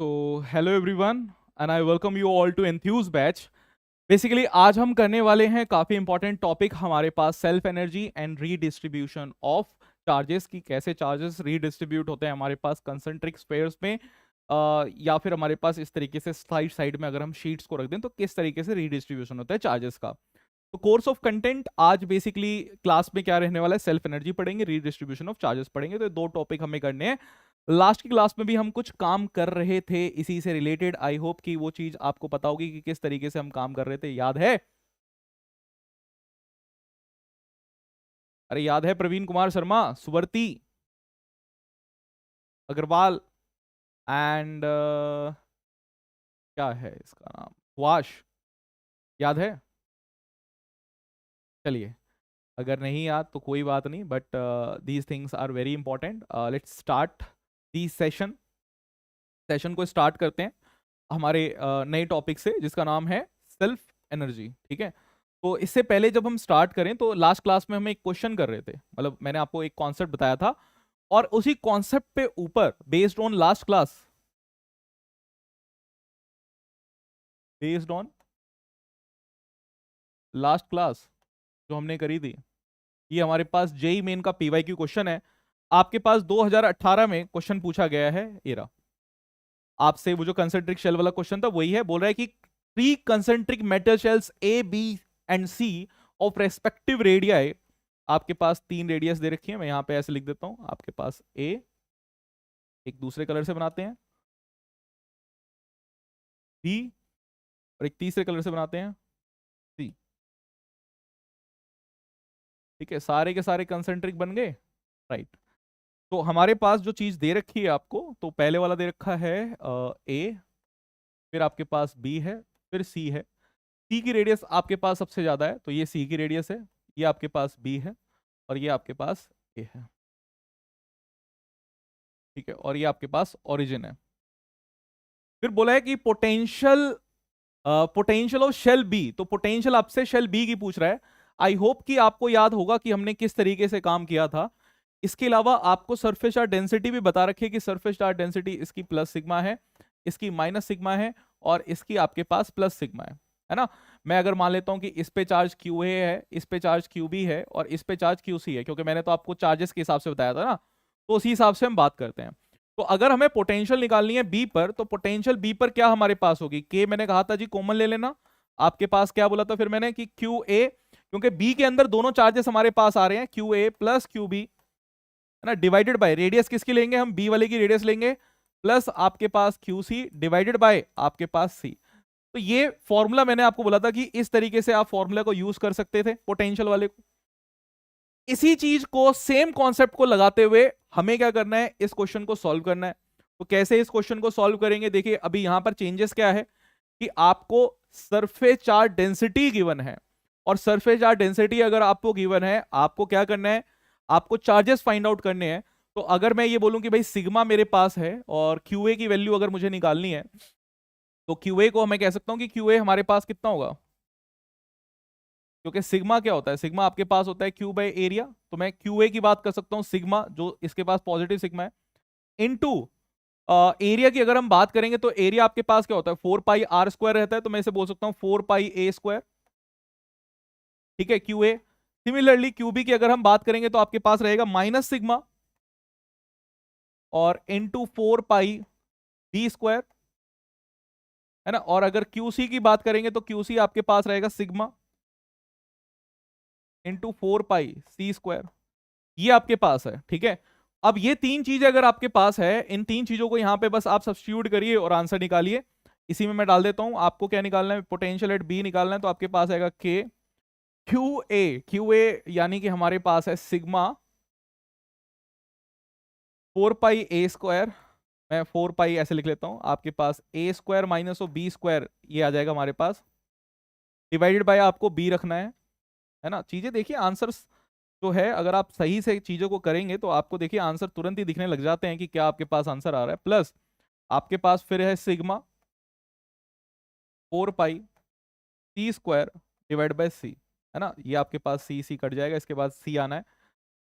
तो hello everyone and I welcome you all to enthuse batch. Basically आज हम करने वाले हैं काफ़ी इंपॉर्टेंट टॉपिक हमारे पास self energy and redistribution of charges की, कैसे चार्जेस रीडिस्ट्रीब्यूट होते हैं हमारे पास कंसंट्रिक स्पेयर्स में, या फिर हमारे पास इस तरीके से साइड साइड में अगर हम शीट्स को रख दें तो किस तरीके से रीडिस्ट्रीब्यूशन होता है चार्जेस का। तो कोर्स ऑफ कंटेंट आज बेसिकली क्लास में क्या रहने वाला है, सेल्फ एनर्जी पढ़ेंगे, रीडिस्ट्रीब्यूशन ऑफ चार्जेस पढ़ेंगे। तो ये दो टॉपिक हमें करने हैं। लास्ट की क्लास में भी हम कुछ काम कर रहे थे इसी से रिलेटेड। आई होप कि वो चीज आपको पता होगी कि किस तरीके से हम काम कर रहे थे, याद है? अरे याद है, प्रवीण कुमार शर्मा, सुवर्ती अग्रवाल एंड क्या है इसका नाम, वाश, याद है? चलिए, अगर नहीं याद तो कोई बात नहीं, but these things are very important. Let's start the session. Session को स्टार्ट करते हैं हमारे नए टॉपिक से जिसका नाम है सेल्फ एनर्जी। ठीक है, तो इससे पहले जब हम स्टार्ट करें तो लास्ट क्लास में हम एक क्वेश्चन कर रहे थे, मतलब मैंने आपको एक कॉन्सेप्ट बताया था और उसी कॉन्सेप्ट पे ऊपर बेस्ड ऑन लास्ट क्लास जो हमने करी थी, ये हमारे पास जेई मेन का पीवाईक्यू क्वेश्चन है। आपके पास 2018 में क्वेश्चन पूछा गया है। एरा आपसे वो जो कंसेंट्रिक शेल वाला क्वेश्चन था वही है। बोल रहा है कि three concentric metal shells A, B and C of respective radii, आपके पास तीन रेडियस दे रखी है, मैं यहां पे ऐसे लिख देता हूं। आपके पास ए, एक दूसरे कलर से बनाते हैं, बी, और एक तीसरे कलर से बनाते हैं, सी। ठीक है, सारे के सारे कंसेंट्रिक बन गए, राइट। तो हमारे पास जो चीज दे रखी है आपको, तो पहले वाला दे रखा है ए, फिर आपके पास बी है, फिर सी है। सी की रेडियस आपके पास सबसे ज्यादा है, तो ये सी की रेडियस है। ये आपके पास बी है और ये आपके पास ए है। ठीक है, और ये आपके पास ओरिजिन है। फिर बोला है कि पोटेंशियल ऑफ शेल बी, तो पोटेंशियल आपसे शेल बी की पूछ रहा है। आई होप कि आपको याद होगा कि हमने किस तरीके से काम किया था। इसके अलावा आपको सरफेस चार्ज डेंसिटी भी बता रखी है कि सरफेस चार्ज डेंसिटी इसकी प्लस सिग्मा है, इसकी माइनस सिग्मा है और इसकी आपके पास प्लस सिग्मा है ना। मैं अगर मान लेता हूं कि इस पे चार्ज क्यू ए है, इस पे चार्ज क्यू बी है और इस पे चार्ज क्यू सी है, क्योंकि मैंने तो आपको चार्जेस के हिसाब से बताया था ना, तो उसी हिसाब से हम बात करते हैं। तो अगर हमें पोटेंशियल निकालनी है बी पर, तो पोटेंशियल बी पर क्या हमारे पास होगी, के मैंने कहा था जी कॉमन ले लेना। आपके पास क्या बोला था फिर मैंने कि क्यू ए, क्योंकि बी के अंदर दोनों चार्जेस हमारे पास आ रहे हैं, Q A plus Q B, है ना, डिवाइडेड बाय रेडियस किसकी लेंगे हम, बी वाले की रेडियस लेंगे, प्लस आपके पास क्यू सी डिवाइडेड बाय आपके पास सी। तो ये फॉर्मूला मैंने आपको बोला था कि इस तरीके से आप फॉर्मूला को यूज कर सकते थे पोटेंशियल वाले को। इसी चीज को, सेम कॉन्सेप्ट को लगाते हुए हमें क्या करना है, इस क्वेश्चन को सॉल्व करना है। तो कैसे इस क्वेश्चन को सॉल्व करेंगे, देखिए अभी यहां पर चेंजेस क्या है कि आपको सरफेस चार्ज डेंसिटी गिवन है, और सरफेस चार्ज डेंसिटी अगर आपको गिवन है, आपको क्या करना है, आपको चार्जेस फाइंड आउट करने हैं। तो अगर मैं ये बोलूं कि भाई सिग्मा मेरे पास है और क्यूए की वैल्यू अगर मुझे निकालनी है, तो क्यूए को मैं कह सकता हूं कि क्यूए हमारे पास कितना होगा, क्योंकि सिग्मा क्या होता है, सिग्मा आपके पास होता है क्यू बाय एरिया। तो मैं क्यूए की बात कर सकता हूँ, सिग्मा जो इसके पास पॉजिटिव सिग्मा है, इनटू एरिया की अगर हम बात करेंगे तो एरिया आपके पास क्या होता है, 4 पाई r² रहता है, तो मैं इसे बोल सकता हूँ 4 पाई a²। ठीक है, क्यूए। सिमिलरली क्यूबी की अगर हम बात करेंगे तो आपके पास रहेगा माइनस सिग्मा और इनटू 4 पाई b², है ना। और अगर क्यूसी की बात करेंगे तो क्यूसी आपके पास रहेगा सिग्मा इंटू 4 पाई c²। ये आपके पास है, ठीक है। अब ये तीन चीजें अगर आपके पास है, इन तीन चीजों को यहां पे बस आप सब्स्टिट्यूट करिए और आंसर निकालिए। इसी में मैं डाल देता हूं, आपको क्या निकालना है, पोटेंशियल एट बी निकालना है। तो आपके पास आएगा के, क्यू ए यानी कि हमारे पास है सिग्मा 4 पाई a², मैं 4 पाई ऐसे लिख लेता हूं, आपके पास a² माइनस b², ये आ जाएगा हमारे पास, डिवाइडेड बाय आपको b रखना है ना। चीजें देखिए, आंसर्स जो है अगर आप सही से चीजों को करेंगे तो आपको देखिए आंसर तुरंत ही दिखने लग जाते हैं कि क्या आपके पास आंसर आ रहा है। प्लस आपके पास फिर है sigma 4 pi c² divide by C, है ना। ये आपके पास सी सी कट जाएगा, इसके बाद सी आना है।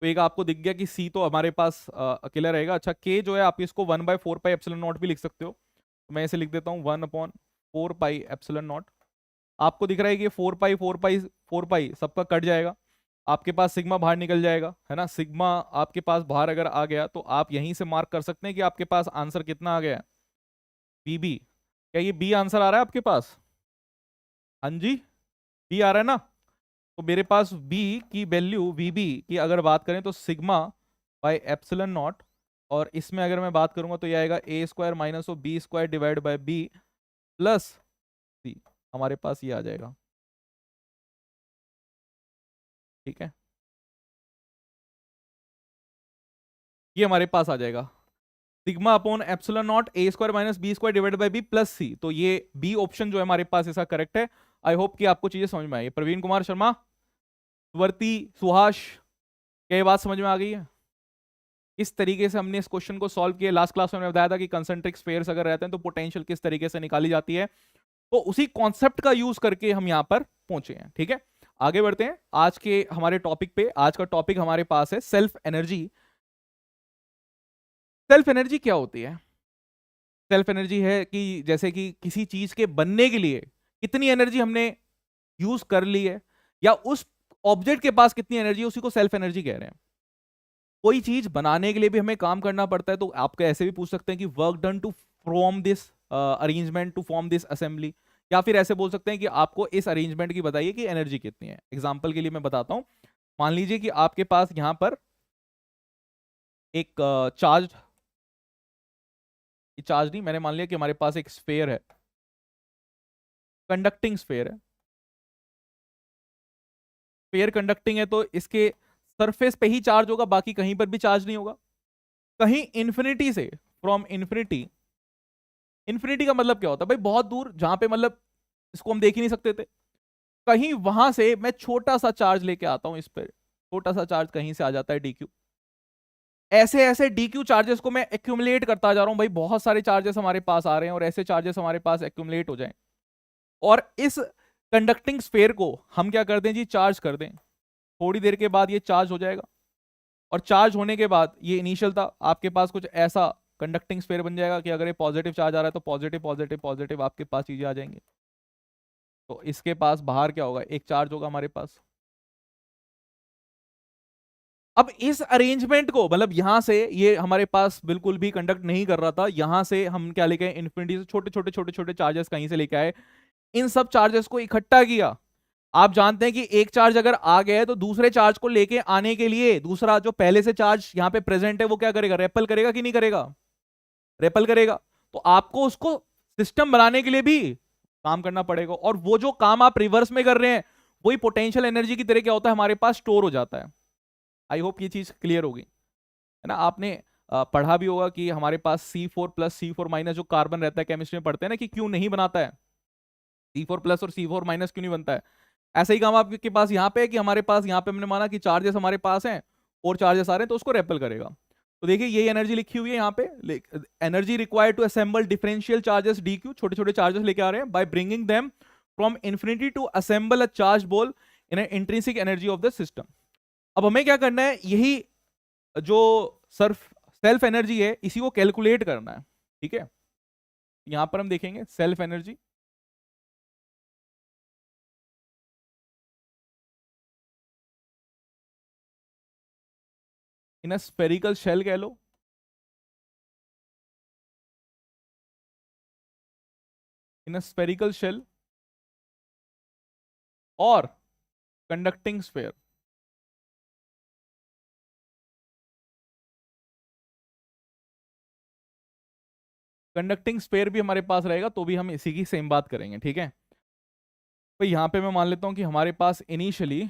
तो एक आपको दिख गया कि सी तो हमारे पास अकेला रहेगा। अच्छा, के जो है आप इसको 1/4 पाई एप्सिलॉन नॉट भी लिख सकते हो। तो मैं ऐसे लिख देता हूँ 1/4πε0। आपको दिख रहा है कि 4 पाई 4 पाई 4 पाई सबका कट जाएगा, आपके पास सिग्मा बाहर निकल जाएगा, है ना। सिग्मा आपके पास बाहर अगर आ गया तो आप यहीं से मार्क कर सकते हैं कि आपके पास आंसर कितना आ गया है, बी। क्या ये बी आंसर आ रहा है आपके पास? हाँ जी, बी आ रहा है ना। तो मेरे पास बी की वैल्यू, वीबी की अगर बात करें तो सिग्मा बाय एप्सिलॉन नॉट, और इसमें अगर मैं बात करूंगा तो ये आएगा A square minus B square divide by B plus C. हमारे पास ये आ जाएगा, ठीक है। ये हमारे पास आ जाएगा sigma upon epsilon naught A square minus B square divide by B plus C. तो ये बी ऑप्शन जो है हमारे पास इसका करेक्ट है। आई होप कि आपको चीजें समझ में आई। प्रवीण कुमार शर्मा, स्वर्ति, सुहास, क्या ये बात समझ में आ गई है? इस तरीके से हमने इस क्वेश्चन को सॉल्व किया। लास्ट क्लास में मैंने बताया था कि कंसेंट्रिक स्फीयर्स अगर रहते हैं तो पोटेंशियल किस तरीके से निकाली जाती है, तो उसी कॉन्सेप्ट का यूज करके हम यहां पर पहुंचे हैं, ठीक है। आगे बढ़ते हैं आज के हमारे टॉपिक पे। आज का टॉपिक हमारे पास है सेल्फ एनर्जी। सेल्फ एनर्जी क्या होती है? सेल्फ एनर्जी है कि जैसे कि किसी चीज के बनने के लिए कितनी एनर्जी हमने यूज कर ली है, या उस ऑब्जेक्ट के पास कितनी एनर्जी है, उसी को सेल्फ एनर्जी कह रहे हैं। कोई चीज बनाने के लिए भी हमें काम करना पड़ता है, तो आप ऐसे भी पूछ सकते हैं कि work done to form this arrangement, to form this assembly, या फिर ऐसे बोल सकते हैं कि आपको इस अरेंजमेंट की बताइए कि एनर्जी कितनी है। एग्जाम्पल के लिए मैं बताता हूं। मान लीजिए कि आपके पास यहां पर एक चार्ज, चार्ज नहीं, मैंने मान लिया कि हमारे पास एक स्फेयर है, कंडक्टिंग स्फेयर है। स्फेयर कंडक्टिंग है तो इसके सरफेस पे ही चार्ज होगा, बाकी कहीं पर भी चार्ज नहीं होगा। कहीं इंफिनिटी से, फ्रॉम इंफिनिटी, इंफिनिटी का मतलब क्या होता है भाई? बहुत दूर, जहां पे मतलब इसको हम देख ही नहीं सकते थे, कहीं वहां से मैं छोटा सा चार्ज लेके आता हूं इस पर, छोटा सा चार्ज कहीं से आ जाता है डीक्यू। ऐसे ऐसे डीक्यू चार्जेस को मैं एक्यूमुलेट करता जा रहा हूं भाई, बहुत सारे चार्जेस हमारे पास आ रहे हैं और ऐसे चार्जेस हमारे पास एक्यूमुलेट हो जाएं, और इस कंडक्टिंग स्फेयर को हम क्या कर दें जी, चार्ज कर दें। थोड़ी देर के बाद ये चार्ज हो जाएगा, और चार्ज होने के बाद ये इनिशियल था, आपके पास कुछ ऐसा कंडक्टिंग स्फेयर बन जाएगा कि अगर ये पॉजिटिव चार्ज आ रहा है तो पॉजिटिव पॉजिटिव पॉजिटिव आपके पास चीजें आ जाएंगी। तो इसके पास बाहर क्या होगा, एक चार्ज होगा हमारे पास। अब इस अरेंजमेंट को, मतलब यहां से ये हमारे पास बिल्कुल भी कंडक्ट नहीं कर रहा था, यहां से हम क्या लेके आए, इन्फिनिटी से छोटे छोटे छोटे छोटे चार्जेस कहीं से लेके आए, इन सब चार्जेस को इकट्ठा किया। आप जानते हैं कि एक चार्ज अगर आ गया है तो दूसरे चार्ज को लेके आने के लिए दूसरा जो पहले से चार्ज यहां पे प्रेजेंट है वो क्या करेगा, रेपल करेगा कि नहीं करेगा? रेपल करेगा। तो आपको उसको सिस्टम बनाने के लिए भी काम करना पड़ेगा, और वो जो काम आप रिवर्स में कर रहे हैं वही पोटेंशियल एनर्जी की तरह क्या होता है, हमारे पास स्टोर हो जाता है। आई होप ये चीज क्लियर होगी, है ना। आपने पढ़ा भी होगा कि हमारे पास C4+ C4- जो कार्बन रहता है, केमिस्ट्री में पढ़ते हैं ना कि क्यों नहीं बनाता है, C4+ और C4- क्यों नहीं बनता है। ऐसा ही काम आपके पास यहाँ पे है कि हमारे पास यहाँ पे हमने माना कि चार्जेस हमारे पास हैं और चार्जेस आ रहे हैं तो उसको रेपल करेगा। तो देखिए ये एनर्जी लिखी हुई है यहाँ पे, energy required to assemble differential charges DQ, छोटे छोटे चार्जेस लेके आ रहे हैं, by bringing them from infinity to assemble a charge ball in intrinsic energy of the system. अब हमें क्या करना है, यही जो सर्फ सेल्फ एनर्जी है इसी को कैलकुलेट करना है, ठीक है। यहां पर हम देखेंगे self energy. In a spherical shell कह लो, इन अ स्फेरिकल शेल और कंडक्टिंग स्फेयर। कंडक्टिंग स्फेयर भी हमारे पास रहेगा तो भी हम इसी की सेम बात करेंगे, ठीक है। तो यहाँ पे मैं मान लेता हूँ कि हमारे पास इनिशियली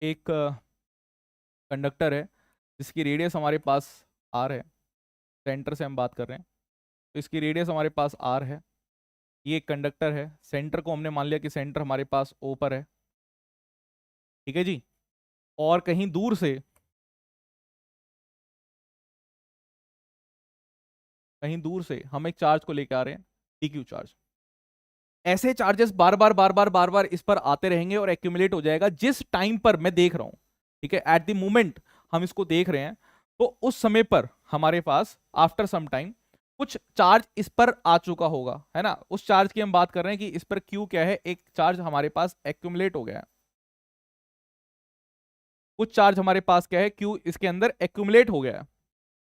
एक कंडक्टर है जिसकी रेडियस हमारे पास आर है, सेंटर से हम बात कर रहे हैं, तो इसकी रेडियस हमारे पास आर है। ये एक कंडक्टर है, सेंटर को हमने मान लिया कि सेंटर हमारे पास ओ पर है, ठीक है जी। और कहीं दूर से, कहीं दूर से हम एक चार्ज को लेकर आ रहे हैं, DQ चार्ज। ऐसे चार्जेस बार बार बार बार बार बार इस पर आते रहेंगे और एक्यूमुलेट हो जाएगा जिस टाइम पर मैं देख रहा हूं, ठीक है। एट द मोमेंट हम इसको देख रहे हैं तो उस समय पर हमारे पास आफ्टर सम टाइम कुछ चार्ज इस पर आ चुका होगा, है ना, उस चार्ज की हम बात कर रहे हैं कि इस पर क्यू क्या है, एक चार्ज हमारे पास एक्यूमुलेट हो गया है। कुछ चार्ज हमारे पास क्या है, क्यू इसके अंदर एक्यूमुलेट हो गया है।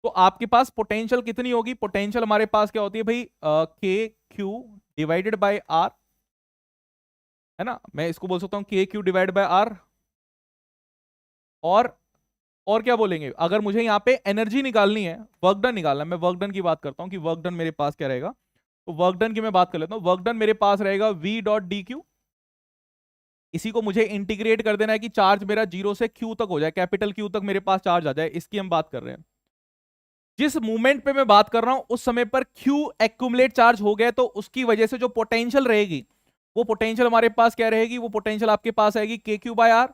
तो आपके पास पोटेंशियल कितनी होगी, पोटेंशियल हमारे पास क्या होती है भाई, के क्यू डिवाइडेड बाय आर, है ना, मैं इसको बोल सकता हूं के क्यू डिवाइड बाय आर। और और क्या बोलेंगे, अगर मुझे यहाँ पे एनर्जी निकालनी है, वर्क डन निकालना है, मैं वर्क डन की बात करता हूँ कि वर्क डन मेरे पास क्या रहेगा। तो वर्क डन की मैं बात कर लेता हूँ, वर्क डन मेरे पास रहेगा v डॉट डी क्यू। इसी को मुझे इंटीग्रेट कर देना है कि चार्ज मेरा 0 से क्यू तक हो जाए, कैपिटल क्यू तक मेरे पास चार्ज आ जाए, इसकी हम बात कर रहे हैं। जिस मूवमेंट पे मैं बात कर रहा हूं उस समय पर क्यू एक्यूमुलेट चार्ज हो गया, तो उसकी वजह से जो पोटेंशियल रहेगी, वो पोटेंशियल हमारे पास क्या रहेगी, वो पोटेंशियल आपके पास आएगी के क्यू बाय आर।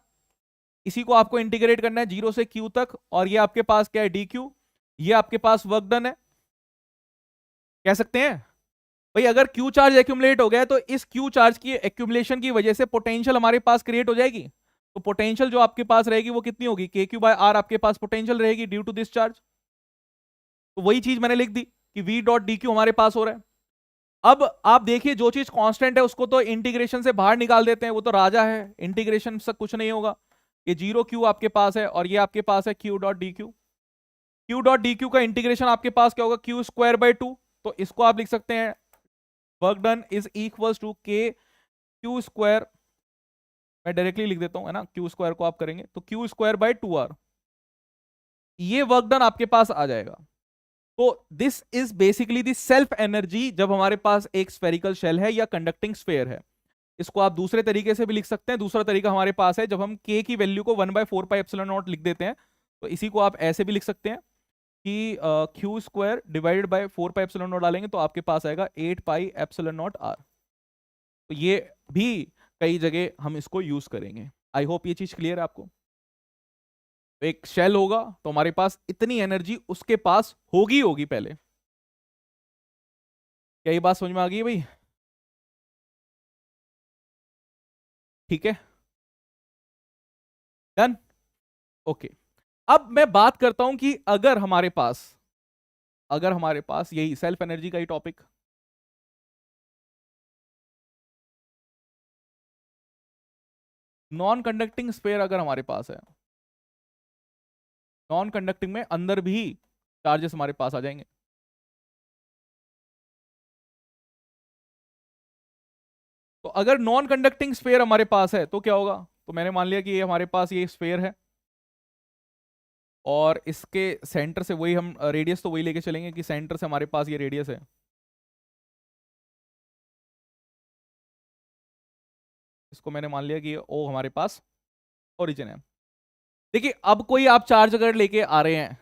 इसी को आपको इंटीग्रेट करना है 0 से क्यू तक, और ये आपके पास क्या है, डी क्यू। ये आपके पास वर्क डन है, कह सकते हैं भाई। अगर क्यू चार्ज एक्यूमुलेट हो गया तो इस क्यू चार्ज की एक्यूमुलेशन की वजह से पोटेंशियल हमारे पास क्रिएट हो जाएगी। तो पोटेंशियल जो आपके पास रहेगी वो कितनी होगी, के क्यू बाय आर आपके पास पोटेंशियल रहेगी ड्यू टू दिस चार्ज। तो वही चीज मैंने लिख दी कि v डॉट डी क्यू हमारे पास हो रहा है। अब आप देखिए, जो चीज कांस्टेंट है उसको तो इंटीग्रेशन से बाहर निकाल देते हैं, वो तो राजा है, इंटीग्रेशन से कुछ नहीं होगा। ये 0 क्यू आपके पास है और ये आपके पास है Q dot D Q. Q dot D Q का इंटीग्रेशन आपके पास क्या होगा, क्यू स्क्वायर बाय 2। तो इसको आप लिख सकते हैं work done is equal to K Q square, मैं डायरेक्टली लिख देता हूं, है ना, क्यू स्क्वायर को आप करेंगे तो क्यू स्क्वायर बाय 2r, ये वर्क डन आपके पास आ जाएगा। तो this is basically the self energy जब हमारे पास एक स्फेरिकल शेल है या कंडक्टिंग स्फेयर है। इसको आप दूसरे तरीके से भी लिख सकते हैं, दूसरा तरीका हमारे पास है जब हम k की वैल्यू को 1/4πε0 लिख देते हैं, तो इसी को आप ऐसे भी लिख सकते हैं कि क्यू स्क्वायर डिवाइडेड बाय 4πε0 डालेंगे तो आपके पास आएगा 8πε0r। तो ये भी कई जगह हम इसको यूज करेंगे। आई होप ये चीज क्लियर है आपको। एक शेल होगा तो हमारे पास इतनी एनर्जी उसके पास होगी होगी पहले। क्या ये बात समझ में आ गई भाई? ठीक है, डन, ओके। अब मैं बात करता हूं कि अगर हमारे पास यही सेल्फ एनर्जी का ही टॉपिक, नॉन कंडक्टिंग स्फेयर अगर हमारे पास है, नॉन कंडक्टिंग में अंदर भी चार्जेस हमारे पास आ जाएंगे। तो अगर नॉन कंडक्टिंग स्फेयर हमारे पास है तो क्या होगा, तो मैंने मान लिया कि ये हमारे पास ये स्फेयर है और इसके सेंटर से वही हम रेडियस तो वही लेके चलेंगे कि सेंटर से हमारे पास ये रेडियस है। इसको मैंने मान लिया कि ये ओ हमारे पास ओरिजिन है। देखिए, अब कोई आप चार्ज अगर लेके आ रहे हैं,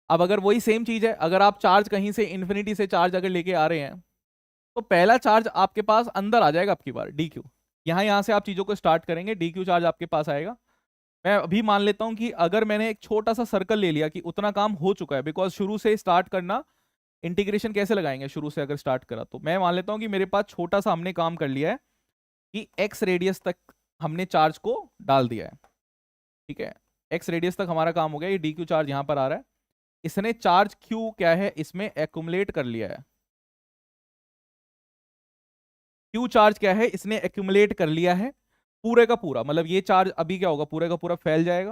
अब अगर वही सेम चीज है, अगर आप चार्ज कहीं से इन्फिनिटी से चार्ज अगर लेके आ रहे हैं, तो पहला चार्ज आपके पास अंदर आ जाएगा आपकी बार डी क्यू। यहां से आप चीजों को स्टार्ट करेंगे, डी क्यू चार्ज आपके पास आएगा। मैं अभी मान लेता हूं कि अगर मैंने एक छोटा सा सर्कल ले लिया कि उतना काम हो चुका है, बिकॉज शुरू से स्टार्ट करना, इंटीग्रेशन कैसे लगाएंगे शुरू से अगर स्टार्ट करा, तो मैं मान लेता हूं कि मेरे पास छोटा सा हमने काम कर लिया है कि एक्स रेडियस तक हमने चार्ज को डाल दिया है। ठीक है, एक्स रेडियस तक हमारा काम हो गया, ये डी क्यू चार्ज यहां पर आ रहा है, इसने चार्ज क्यू क्या है इसमें एक्यूमुलेट कर लिया है। क्यू चार्ज क्या है, इसने एक्यूमुलेट कर लिया है पूरे का पूरा, मतलब ये चार्ज अभी क्या होगा, पूरे का पूरा फैल जाएगा।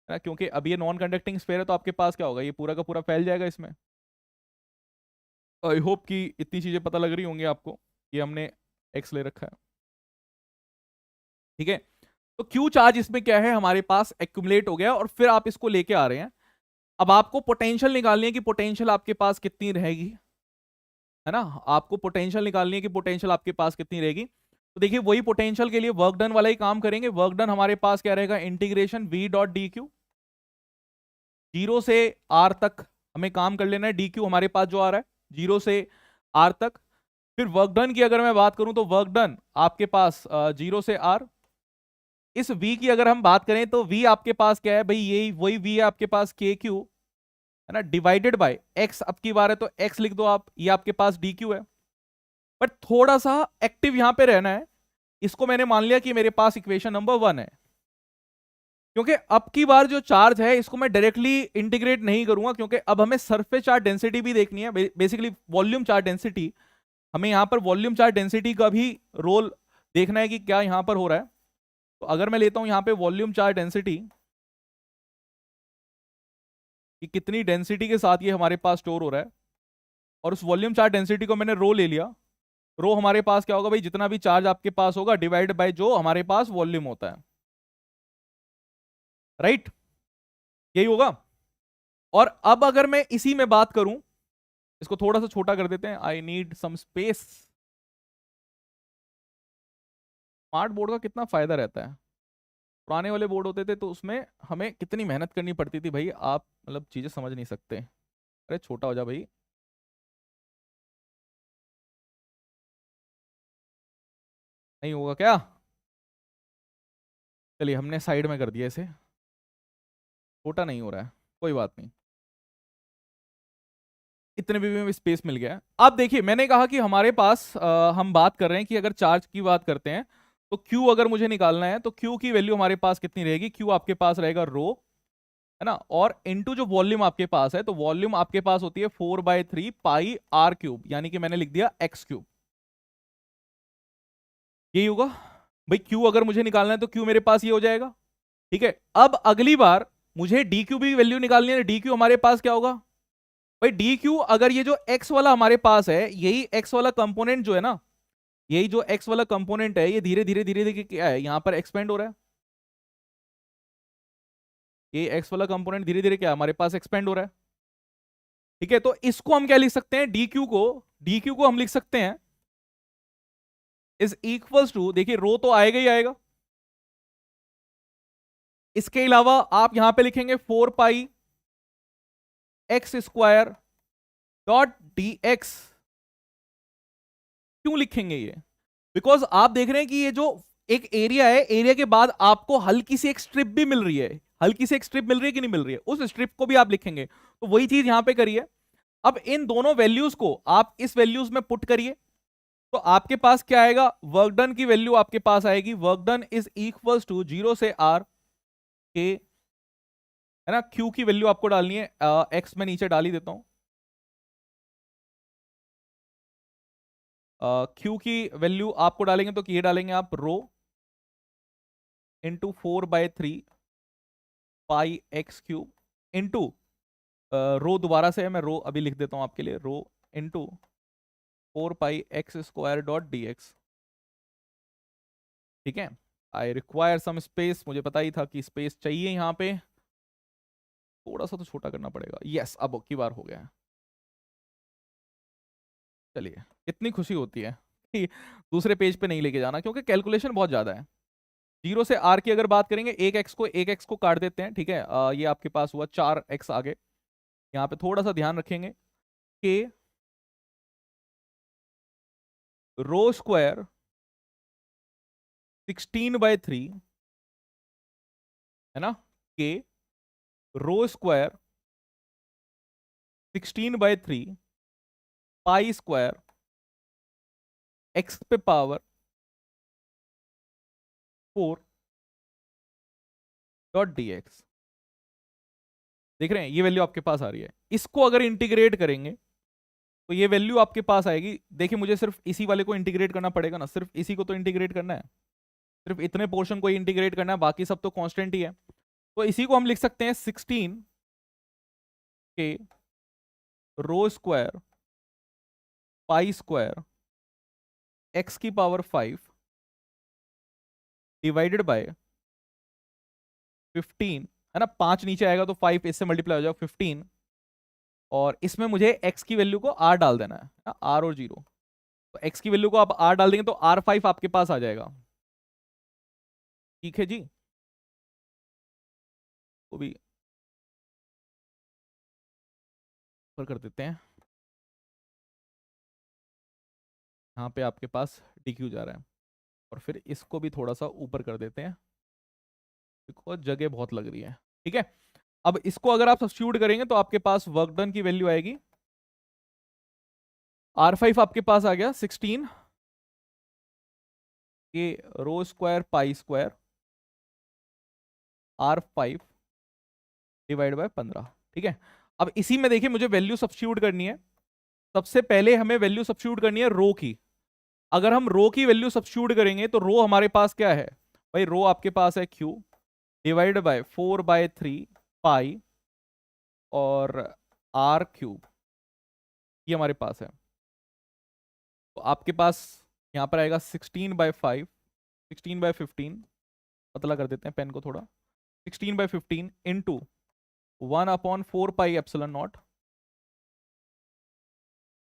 है ना, क्योंकि अब ये नॉन कंडक्टिंग स्फीयर है तो आपके पास क्या होगा, ये पूरा का पूरा फैल जाएगा इसमें। आई होप कि इतनी चीजें पता लग रही होंगी आपको, ये हमने एक्स ले रखा है। ठीक है, तो क्यू चार्ज इसमें क्या है हमारे पास एक्यूमुलेट हो गया और फिर आप इसको लेके आ रहे हैं। अब आपको पोटेंशियल निकालनी है कि पोटेंशियल आपके पास कितनी रहेगी, है ना, आपको पोटेंशियल निकालनी है कि पोटेंशियल आपके पास कितनी रहेगी। तो देखिए, वही पोटेंशियल के लिए वर्क डन वाला ही काम करेंगे। वर्क डन हमारे पास क्या रहेगा, integration v dot D Q, 0 से r तक हमें काम कर लेना है। डी क्यू हमारे पास जो आ रहा है 0 से r तक। फिर वर्क डन की अगर मैं बात करूं तो वर्क डन आपके पास 0 से r। इस v की अगर हम बात करें तो v आपके पास क्या है भाई, यही वही v है आपके पास के क्यू, है ना, डिवाइडेड बाय x। अब की बार है तो x लिख दो आप, ये आपके पास डी क्यू है। बट थोड़ा सा एक्टिव यहां पे रहना है, इसको मैंने मान लिया कि मेरे पास इक्वेशन नंबर 1 है। क्योंकि अब की बार जो चार्ज है इसको मैं डायरेक्टली इंटीग्रेट नहीं करूंगा, क्योंकि अब हमें सरफेस चार्ज डेंसिटी भी देखनी है, बेसिकली वॉल्यूम चार्ज डेंसिटी। हमें यहां पर वॉल्यूम चार्ज डेंसिटी का भी रोल देखना है कि क्या यहां पर हो रहा है। तो अगर मैं लेता हूं यहां पे वॉल्यूम चार्ज डेंसिटी, कि कितनी डेंसिटी के साथ ये हमारे पास स्टोर हो रहा है, और उस वॉल्यूम चार्ज डेंसिटी को मैंने रो ले लिया। रो हमारे पास क्या होगा भाई, जितना भी चार्ज आपके पास होगा डिवाइड बाय जो हमारे पास वॉल्यूम होता है, राइट? यही होगा। और अब अगर मैं इसी में बात करूं, इसको थोड़ा सा छोटा कर देते हैं, I need some space. Smart board का कितना फायदा रहता है। पुराने वाले बोर्ड होते थे तो उसमें हमें कितनी मेहनत करनी पड़ती थी भाई, आप मतलब चीजें समझ नहीं सकते। अरे छोटा हो जा भाई। नहीं होगा क्या? चलिए हमने साइड में कर दिया इसे, छोटा नहीं हो रहा है, कोई बात नहीं, इतने भी स्पेस मिल गया है। अब देखिए मैंने कहा कि हमारे पास हम बात कर रहे हैं कि अगर चार्ज की बात करते हैं तो Q अगर मुझे निकालना है तो Q की वैल्यू हमारे पास कितनी रहेगी, Q आपके पास रहेगा रो, है ना, और इनटू जो वॉल्यूम आपके पास है, तो वॉल्यूम आपके पास होती है 4/3 पाई आर क्यूब, यानी कि मैंने लिख दिया एक्स क्यूब। यही होगा भाई। Q अगर मुझे निकालना है तो Q मेरे पास ये हो जाएगा, ठीक है। अब अगली बार मुझे डी क्यू भी वैल्यू निकालनी है, डी क्यू हमारे पास क्या होगा भाई, डी क्यू अगर ये जो एक्स वाला हमारे पास है, यही एक्स वाला कंपोनेंट जो है ना, यही जो एक्स वाला कंपोनेंट है, ये धीरे धीरे धीरे धीरे क्या है यहां पर एक्सपेंड हो रहा है। ये एक्स वाला कंपोनेंट धीरे धीरे क्या है हमारे पास एक्सपेंड हो रहा है, ठीक है। तो इसको हम क्या लिख सकते हैं, डी क्यू को हम लिख सकते हैं इज इक्वल्स टू, देखिए रो तो आएगा ही आएगा, इसके अलावा आप यहां पे लिखेंगे 4 पाई x² डॉट डी एक्स। क्यों लिखेंगे ये, बिकॉज आप देख रहे हैं कि ये जो एक एरिया है, एरिया के बाद आपको हल्की सी एक स्ट्रिप भी मिल रही है, हल्की सी एक स्ट्रिप मिल रही है कि नहीं मिल रही है, उस स्ट्रिप को भी आप लिखेंगे। तो वही चीज यहां पे करिए। अब इन दोनों वैल्यूज को आप इस वैल्यूज में पुट करिए, तो आपके पास क्या आएगा, वर्क डन की वैल्यू आपके पास आएगी, work done is equals to 0 से R के, है ना। Q की वैल्यू आपको डालनी है, एक्स में नीचे डाल ही देता हूं। Q की वैल्यू आपको डालेंगे तो ये डालेंगे आप रो इंटू 4/3 पाई एक्स क्यूब इंटू रो, दोबारा से मैं रो अभी लिख देता हूं आपके लिए, रो इंटू 4 पाई x² डॉट डी एक्स, ठीक है। आई रिक्वायर सम स्पेस, मुझे पता ही था कि स्पेस चाहिए यहाँ पे, थोड़ा सा तो छोटा करना पड़ेगा। यस, अब की बार हो गया है। चलिए, इतनी खुशी होती है कि दूसरे पेज पे नहीं लेके जाना, क्योंकि कैलकुलेशन बहुत ज्यादा है। 0 से R की अगर बात करेंगे, एक एक्स को काट देते हैं, ठीक है। ये आपके पास हुआ 4x आगे। यहाँ पे थोड़ा सा ध्यान रखेंगे कि रो स्क्वायर 16/3, है ना, के rho square 16/3 pi square x पे पावर 4 डॉट डी एक्स। देख रहे हैं, ये वैल्यू आपके पास आ रही है। इसको अगर इंटीग्रेट करेंगे तो ये वैल्यू आपके पास आएगी। देखिए मुझे सिर्फ इसी वाले को इंटीग्रेट करना पड़ेगा ना, सिर्फ इसी को तो इंटीग्रेट करना है, सिर्फ इतने पोर्शन को इंटीग्रेट करना है, बाकी सब तो कांस्टेंट ही है। तो इसी को हम लिख सकते हैं 16 के rho square pi square x की पावर 5 डिवाइडेड बाय 15, है ना। 5 नीचे आएगा तो 5 इससे मल्टीप्लाई हो जाएगा 15, और इसमें मुझे x की वैल्यू को r डाल देना है ना, r और 0। तो x की वैल्यू को आप r डाल देंगे तो R5 आपके पास आ जाएगा, ठीक है जी। तो भी ऊपर कर देते हैं, यहाँ पे आपके पास dq जा रहा है, और फिर इसको भी थोड़ा सा ऊपर कर देते हैं, बिकॉज जगह बहुत लग रही है, ठीक है। अब इसको अगर आप सब्स्टिट्यूट करेंगे तो आपके पास वर्क डन की वैल्यू आएगी, R5 आपके पास आ गया 16 के rho square pi square R5 divide by 15। ठीक है, अब इसी में देखिए मुझे वैल्यू सब्स्टिट्यूट करनी है। सबसे पहले हमें वैल्यू सब्स्टिट्यूट करनी है रो की। अगर हम रो की वैल्यू सब्स्टिट्यूट करेंगे तो रो हमारे पास क्या है भाई, रो आपके पास है Q डिवाइड बाय 4/3 पाई और R³ ये हमारे पास है। तो आपके पास यहाँ पर आएगा 16/5, 16/15, पतला कर देते हैं पेन को थोड़ा, 16/15 into 1/4 pi epsilon naught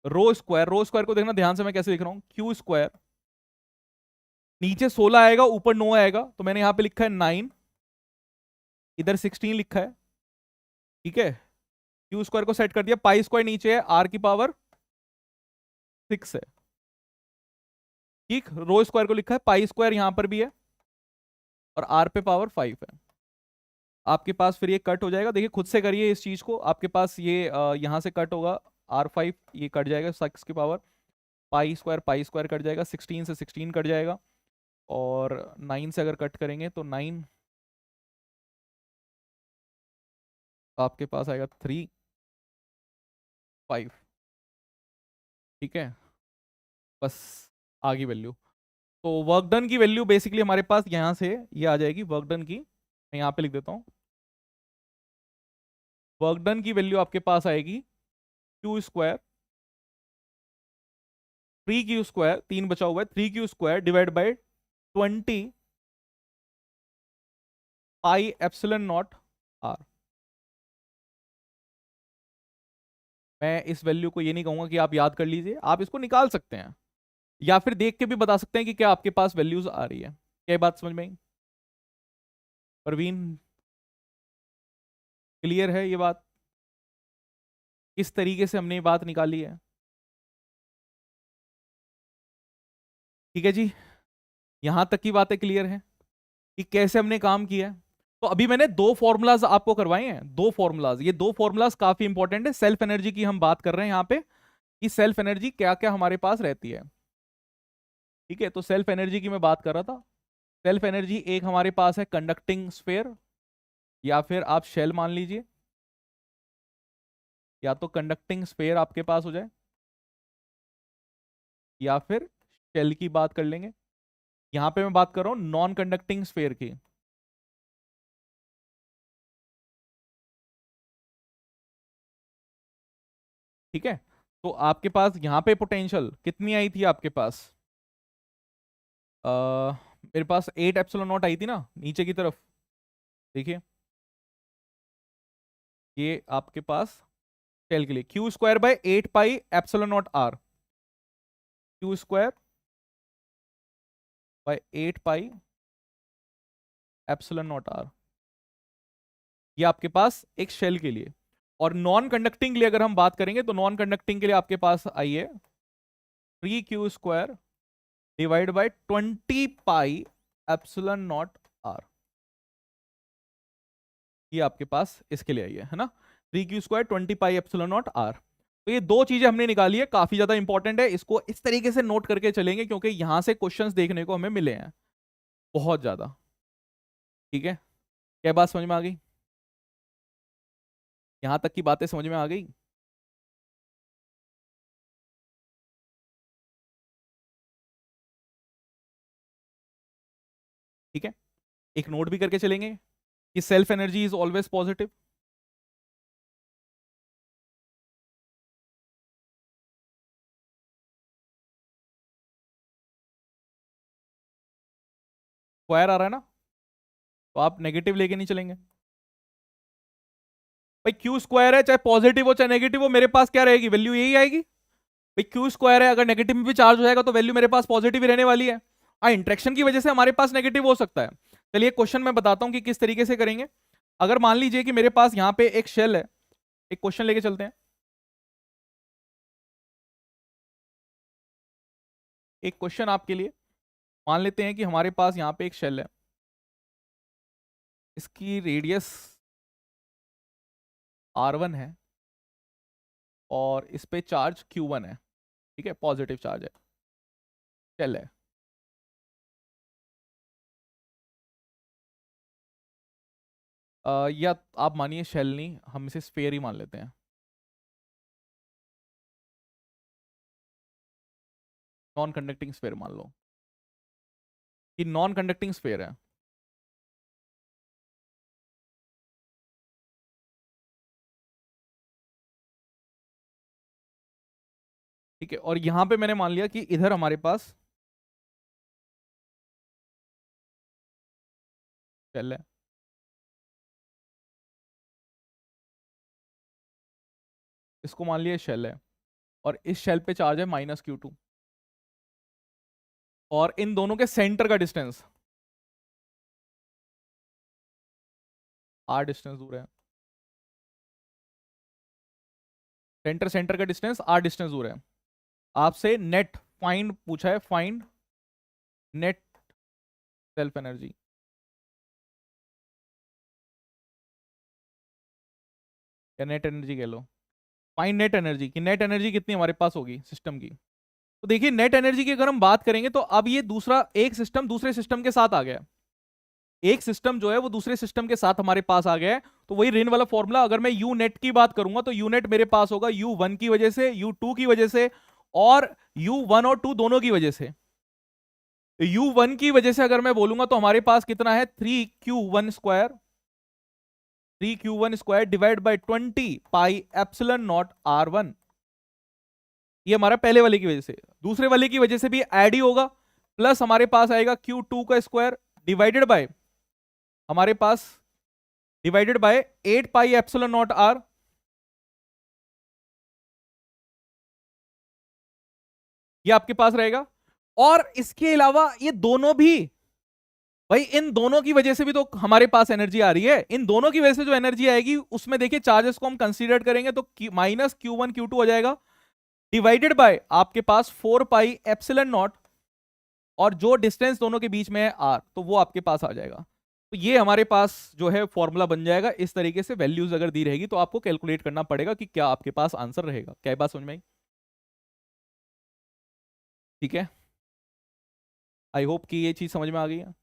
rho square. Rho square को देखना ध्यान से मैं कैसे लिख रहा हूं, क्यू स्क्वायर, नीचे 16 आएगा ऊपर 9 आएगा, तो मैंने यहां पे लिखा है 9, इधर 16 लिखा है। ठीक है, क्यू स्क्वायर को सेट कर दिया, पाई स्क्वायर नीचे है, आर की पावर 6 है। ठीक, रो स्क्वायर को लिखा है, पाई स्क्वायर यहां पर भी है और आर पे पावर 5 है। आपके पास फिर ये कट हो जाएगा, देखिए खुद से करिए इस चीज को, आपके पास ये यहां से कट होगा, R5 ये कट जाएगा 6 की पावर, पाई स्क्वायर कट जाएगा, 16 से 16 कट जाएगा, और 9 से अगर कट करेंगे तो 9 आपके पास आएगा 3 5। ठीक है, बस आ गई वैल्यू। तो वर्क डन की वैल्यू बेसिकली हमारे पास यहाँ से ये आ जाएगी, वर्क डन की मैं यहाँ पे लिख देता हूँ। वर्क डन की वैल्यू आपके पास आएगी क्यू स्क्वायर, 3Q², 3 बचा हुआ है, 3Q² divide by 20 pi epsilon naught R. मैं इस वैल्यू को ये नहीं कहूंगा कि आप याद कर लीजिए, आप इसको निकाल सकते हैं या फिर देख के भी बता सकते हैं कि क्या आपके पास वैल्यूज आ रही है। क्या बात समझ में आई परवीन? क्लियर है ये बात, किस तरीके से हमने ये बात निकाली है? ठीक है जी, यहां तक की बातें क्लियर है कि कैसे हमने काम किया है। तो अभी मैंने दो फॉर्मूलाज आपको करवाए हैं, दो फॉर्मूलाज, ये दो फॉर्मूलाज काफी इंपॉर्टेंट है। सेल्फ एनर्जी की हम बात कर रहे हैं यहाँ पे कि सेल्फ एनर्जी क्या क्या हमारे पास रहती है। ठीक है, तो सेल्फ एनर्जी की मैं बात कर रहा था। सेल्फ एनर्जी एक हमारे पास है कंडक्टिंग स्फेयर, या फिर आप शेल मान लीजिए, या तो कंडक्टिंग स्फेयर आपके पास हो जाए या फिर शेल की बात कर लेंगे। यहां पे मैं बात कर रहा हूं नॉन कंडक्टिंग स्फेयर की। ठीक है, तो आपके पास यहां पे पोटेंशियल कितनी आई थी आपके पास, मेरे पास 8 एप्सिलॉन नॉट आई थी ना नीचे की तरफ। देखिए ये आपके पास शेल के लिए Q²/8 pi epsilon naught R, Q²/8 pi epsilon naught R, ये आपके पास एक शेल के लिए। और नॉन कंडक्टिंग के लिए अगर हम बात करेंगे तो नॉन कंडक्टिंग के लिए आपके पास आई है 3Q² divide by 20 pi epsilon naught R, ये आपके पास इसके लिए आई है ना, 3Q² 20 pi epsilon naught are. तो ये दो चीजें हमने निकाली है, काफी ज्यादा इंपॉर्टेंट है, इसको इस तरीके से नोट करके चलेंगे क्योंकि यहां से क्वेश्चंस देखने को हमें मिले हैं बहुत ज्यादा। ठीक है, क्या बात समझ में आ गई? यहां तक की बातें समझ में आ गई? ठीक है, एक नोट भी करके चलेंगे कि self energy is always positive. Square आ रहा है ना, तो आप नेगेटिव लेके नहीं चलेंगे भाई। Q² है, चाहे पॉजिटिव हो चाहे नेगेटिव हो, मेरे पास क्या रहेगी, वैल्यू यही आएगी भाई। Q² है, अगर नेगेटिव में भी चार्ज हो जाएगा तो वैल्यू मेरे पास पॉजिटिव ही रहने वाली है। हाँ, इंट्रैक्शन की वजह से हमारे पास नेगेटिव हो सकता है। चलिए क्वेश्चन मैं बताता हूं कि किस तरीके से करेंगे। अगर मान लीजिए कि मेरे पास यहाँ पे एक शेल है, एक क्वेश्चन लेके चलते हैं। एक क्वेश्चन आपके लिए, मान लेते हैं कि हमारे पास यहाँ पे एक शेल है, इसकी रेडियस R1 है और इस पे चार्ज Q1 है। ठीक है, पॉजिटिव चार्ज है, शेल है। या आप मानिए शेल नहीं, हम इसे स्फेयर ही मान लेते हैं। नॉन कंडक्टिंग स्फेयर मान लो कि नॉन कंडक्टिंग स्फेयर है। ठीक है, और यहां पे मैंने मान लिया कि इधर हमारे पास शेल है, इसको मान लिया शेल है, और इस शेल पे चार्ज है -Q2, और इन दोनों के सेंटर का डिस्टेंस r डिस्टेंस दूर है। सेंटर सेंटर का डिस्टेंस r डिस्टेंस दूर है। आपसे नेट फाइंड पूछा है, फाइंड नेट सेल्फ एनर्जी। या नेट एनर्जी कह लो, फाइंड नेट एनर्जी, कि नेट एनर्जी कितनी हमारे पास होगी सिस्टम की। तो देखिए नेट एनर्जी की अगर हम बात करेंगे तो अब ये दूसरा एक सिस्टम दूसरे सिस्टम के साथ आ गया है। एक सिस्टम जो है वो दूसरे सिस्टम के साथ हमारे पास आ गया है। तो वही रेन वाला फॉर्मूला, अगर मैं यू नेट की बात करूंगा तो यू नेट मेरे पास होगा U1 की वजह से, U2 की वजह से, और U1 और 2 दोनों की वजह से। U1 की वजह से अगर मैं बोलूंगा तो हमारे पास कितना है, 3Q1 square, 3Q1 square divide by 20 pi epsilon not R1। ये हमारा पहले वाले की वजह से। दूसरे वाले की वजह से भी ऐड ही होगा, प्लस हमारे पास आएगा Q2 का स्क्वायर डिवाइडेड बाय हमारे पास divided by 8 pi epsilon naught R। ये आपके पास रहेगा। और इसके अलावा ये दोनों भी, भाई इन दोनों की वजह से भी तो हमारे पास एनर्जी आ रही है। इन दोनों की वजह से जो एनर्जी आएगी उसमें देखिए चार्जेस को हम कंसीडर करेंगे तो -Q1 Q2 हो जाएगा, डिवाइडेड बाय आपके पास 4 पाई एप्सिलॉन नॉट, और जो डिस्टेंस दोनों के बीच में है R, तो वो आपके पास आ जाएगा। तो ये हमारे पास जो है फॉर्मूला बन जाएगा। इस तरीके से वैल्यूज अगर दी रहेगी तो आपको कैलकुलेट करना पड़ेगा कि क्या आपके पास आंसर रहेगा। क्या बात समझ में आई? ठीक है, आई होप कि ये चीज समझ में आ गई है।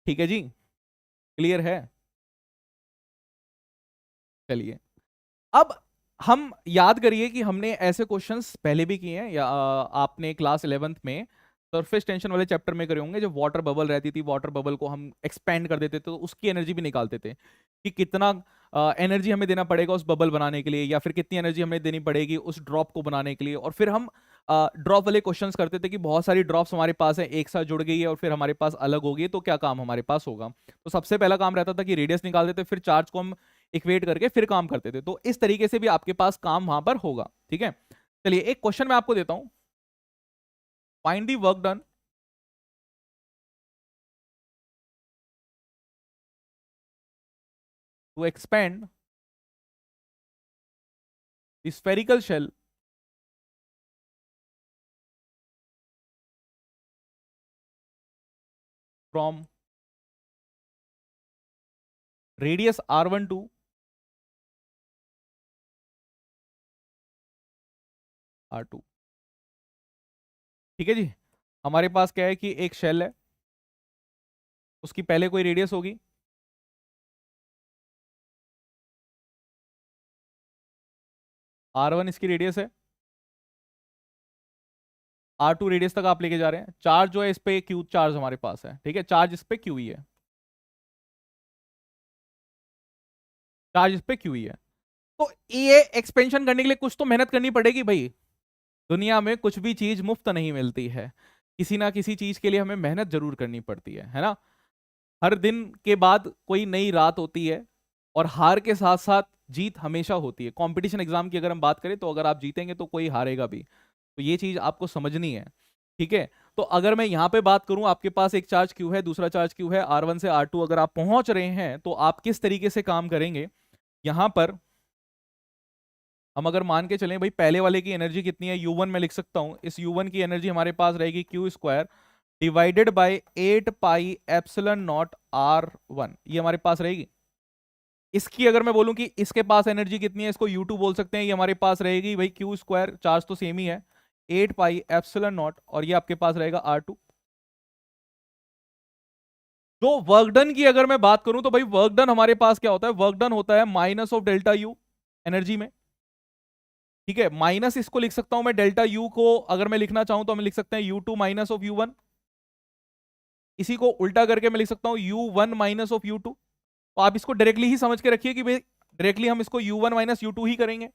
ठीक है जी, क्लियर है। चलिए, अब हम याद करिए कि हमने ऐसे क्वेश्चंस पहले भी किए हैं, या आपने क्लास 11th में सरफेस टेंशन वाले चैप्टर में करे होंगे। जब वाटर बबल रहती थी, वाटर बबल को हम एक्सपेंड कर देते थे तो उसकी एनर्जी भी निकालते थे कि कितना एनर्जी हमें देना पड़ेगा उस बबल बनाने के लिए, या फिर कितनी एनर्जी हमें देनी पड़ेगी उस ड्रॉप को बनाने के लिए। और फिर हम ड्रॉप वाले क्वेश्चंस करते थे कि बहुत सारी ड्रॉप्स हमारे पास है, एक साथ जुड़ गई है और फिर हमारे पास अलग हो गई है, तो क्या काम हमारे पास होगा। तो सबसे पहला काम रहता था कि रेडियस निकाल देते, फिर चार्ज को हम इक्वेट करके फिर काम करते थे। तो इस तरीके से भी आपके पास काम वहां पर होगा। ठीक है, चलिए एक क्वेश्चन मैं आपको देता हूं। Find the work done to expand the spherical shell from radius R1 to R2। ठीक है जी, हमारे पास क्या है कि एक शेल है, उसकी पहले कोई रेडियस होगी, R1 इसकी रेडियस है, R2 रेडियस तक आप लेके जा रहे हैं। चार्ज जो है इस पे Q चार्ज हमारे पास है। ठीक है, चार्ज इस पे Q ही है, चार्ज इस पे Q ही है। तो ये एक्सपेंशन करने के लिए कुछ तो मेहनत करनी पड़ेगी भाई। दुनिया में कुछ भी चीज मुफ्त नहीं मिलती है, किसी ना किसी चीज के लिए हमें मेहनत जरूर करनी पड़ती है ना। हर दिन के बाद कोई नई रात होती है, और हार के साथ साथ जीत हमेशा होती है। कंपटीशन एग्जाम की अगर हम बात करें तो अगर आप जीतेंगे तो कोई हारेगा भी, तो ये चीज आपको समझनी है। ठीक है, तो अगर मैं यहाँ पे बात करूं, आपके पास एक चार्ज क्यू है, दूसरा चार्ज क्यू है, R1 से R2 अगर आप पहुंच रहे हैं तो आप किस तरीके से काम करेंगे। यहां पर हम अगर मान के चलें भाई पहले वाले की एनर्जी कितनी है, U1 में लिख सकता हूं। इस U1 की एनर्जी हमारे पास रहेगी Q² divided by 8 pi epsilon not R1, ये हमारे पास रहेगी। इसकी अगर मैं बोलूं कि इसके पास एनर्जी कितनी है, इसको U2 बोल सकते हैं, ये हमारे पास रहेगी भाई Q², चार्ज तो सेम ही है, 8 पाई एप्सिलॉन नॉट, और ये आपके पास रहेगा R2। तो वर्क डन की अगर मैं बात करूं तो भाई वर्क डन हमारे पास क्या होता है, वर्क डन होता है minus of delta U energy में। ठीक है, माइनस इसको लिख सकता हूं मैं, डेल्टा यू को अगर मैं लिखना चाहूं तो हम लिख सकते हैं U two minus of U one. इसी को उल्टा करके मैं लिख सकता हूं U one minus of U two. तो आप इसको डायरेक्टली ही समझ के रखिए कि भाई डायरेक्टली हम इसको U one minus U two ही करेंगे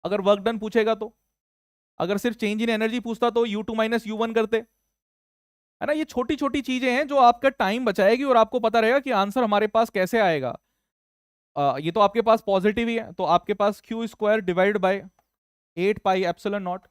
अगर वर्क डन पूछेगा तो। अगर सिर्फ चेंज इन एनर्जी पूछता तो U two minus U one करते, है ना। ये छोटी छोटी चीजें हैं जो आपका टाइम बचाएगी और आपको पता रहेगा कि आंसर हमारे पास कैसे आएगा। ये तो आपके पास पॉजिटिव ही है, तो आपके पास Q square divide by 8 pi epsilon naught.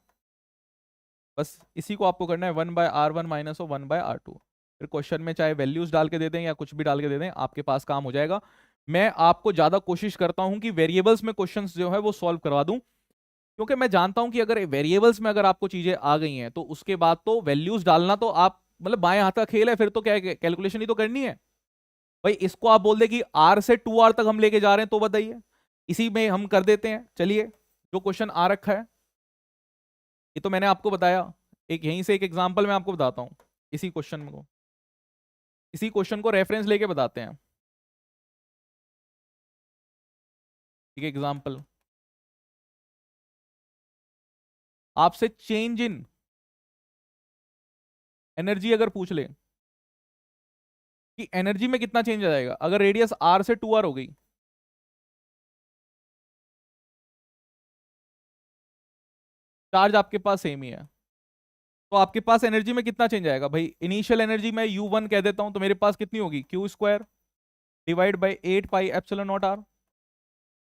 बस इसी को आपको करना है 1/r1 माइनस ऑफ 1/r2। फिर क्वेश्चन में चाहे वैल्यूज डाल के दे दें या कुछ भी डाल के दे दें, आपके पास काम हो जाएगा। मैं आपको ज्यादा कोशिश करता हूं कि वेरिएबल्स में क्वेश्चंस जो है वो सॉल्व करवा दूं, क्योंकि मैं जानता हूं कि अगर वेरिएबल्स में अगर आपको चीजें आ गई हैं तो उसके बाद तो वैल्यूज डालना तो आप मतलब बाएं हाथ का खेल है, फिर तो क्या कैलकुलेशन ही तो करनी है। भाई इसको आप बोल दे कि आर से 2r तक हम लेके जा रहे हैं तो बताइए, इसी में हम कर देते हैं। चलिए जो क्वेश्चन आ रखा है ये तो मैंने आपको बताया, एक यहीं से एक एग्जांपल मैं आपको बताता हूं। इसी क्वेश्चन को रेफरेंस लेके बताते हैं। ठीक है, एग्जांपल आपसे चेंज इन एनर्जी अगर पूछ ले कि एनर्जी में कितना चेंज आ जाएगा अगर रेडियस आर से 2r हो गई। चार्ज आपके पास सेम ही है, तो आपके पास एनर्जी में कितना चेंज आएगा भाई। इनिशियल एनर्जी मैं u1 कह देता हूं तो मेरे पास कितनी होगी, Q square divide by 8 pi epsilon naught r।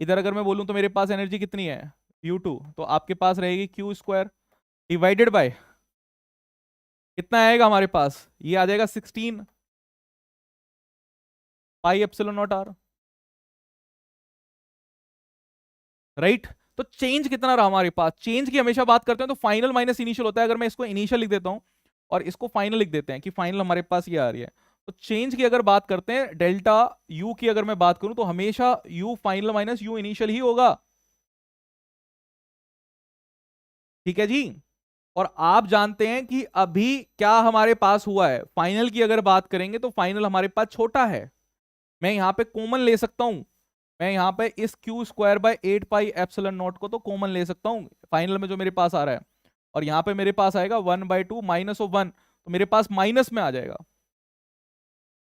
इधर अगर मैं बोलूं तो मेरे पास एनर्जी कितनी है u2, तो आपके पास रहेगी क्यू स्क्वायर डिवाइडेड बाय कितना आएगा हमारे पास, ये आ जाएगा 16 पाई एप्सिलॉन नॉट r। राइट। तो चेंज कितना रहा हमारे पास, चेंज की हमेशा बात करते हैं तो फाइनल माइनस इनिशियल होता है। अगर मैं इसको इनिशियल लिख देता हूं और इसको फाइनल लिख देते हैं कि फाइनल हमारे पास ये आ रही है, तो चेंज की अगर बात करते हैं डेल्टा यू की अगर मैं बात करूं तो हमेशा U final minus U initial ही होगा। ठीक है जी। और आप जानते हैं कि अभी क्या हमारे पास हुआ है, फाइनल की अगर बात करेंगे तो फाइनल हमारे पास छोटा है। मैं यहां पे कॉमन ले सकता हूं, मैं यहां पे इस Q square by 8 pi epsilon naught को तो कॉमन ले सकता हूं फाइनल में जो मेरे पास आ रहा है। और यहां पे मेरे पास आएगा 1/2 माइनस ऑफ 1, तो मेरे पास माइनस में आ जाएगा।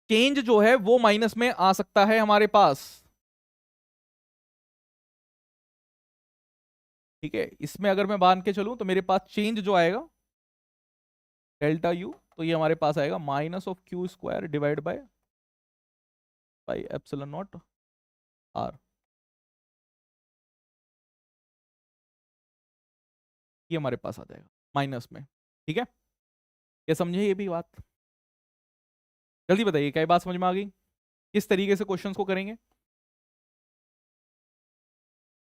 चेंज जो है वो माइनस में आ सकता है हमारे पास। ठीक है, इसमें अगर मैं मान के चलूं तो मेरे पास चेंज जो आएगा डेल्टा यू, तो ये हमारे पास आएगा minus of Q square divide by pi epsilon naught R. ये हमारे पास आ जाएगा माइनस में। ठीक है, ये समझे ये भी बात। जल्दी बताइए क्या ये बात समझ में आ गई, किस तरीके से क्वेश्चंस को करेंगे।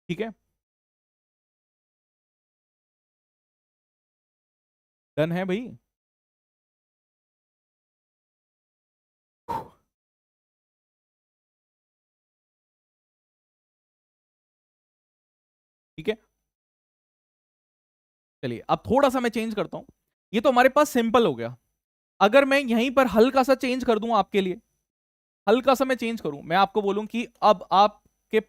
ठीक है, डन है भाई। ठीक है, चलिए अब थोड़ा सा मैं चेंज करता हूं। ये तो हमारे पास सिंपल हो गया। अगर मैं यहीं पर हल्का सा चेंज कर दूं आपके लिए, हल्का सा मैं चेंज करूं, मैं आपको बोलूं कि अब आपके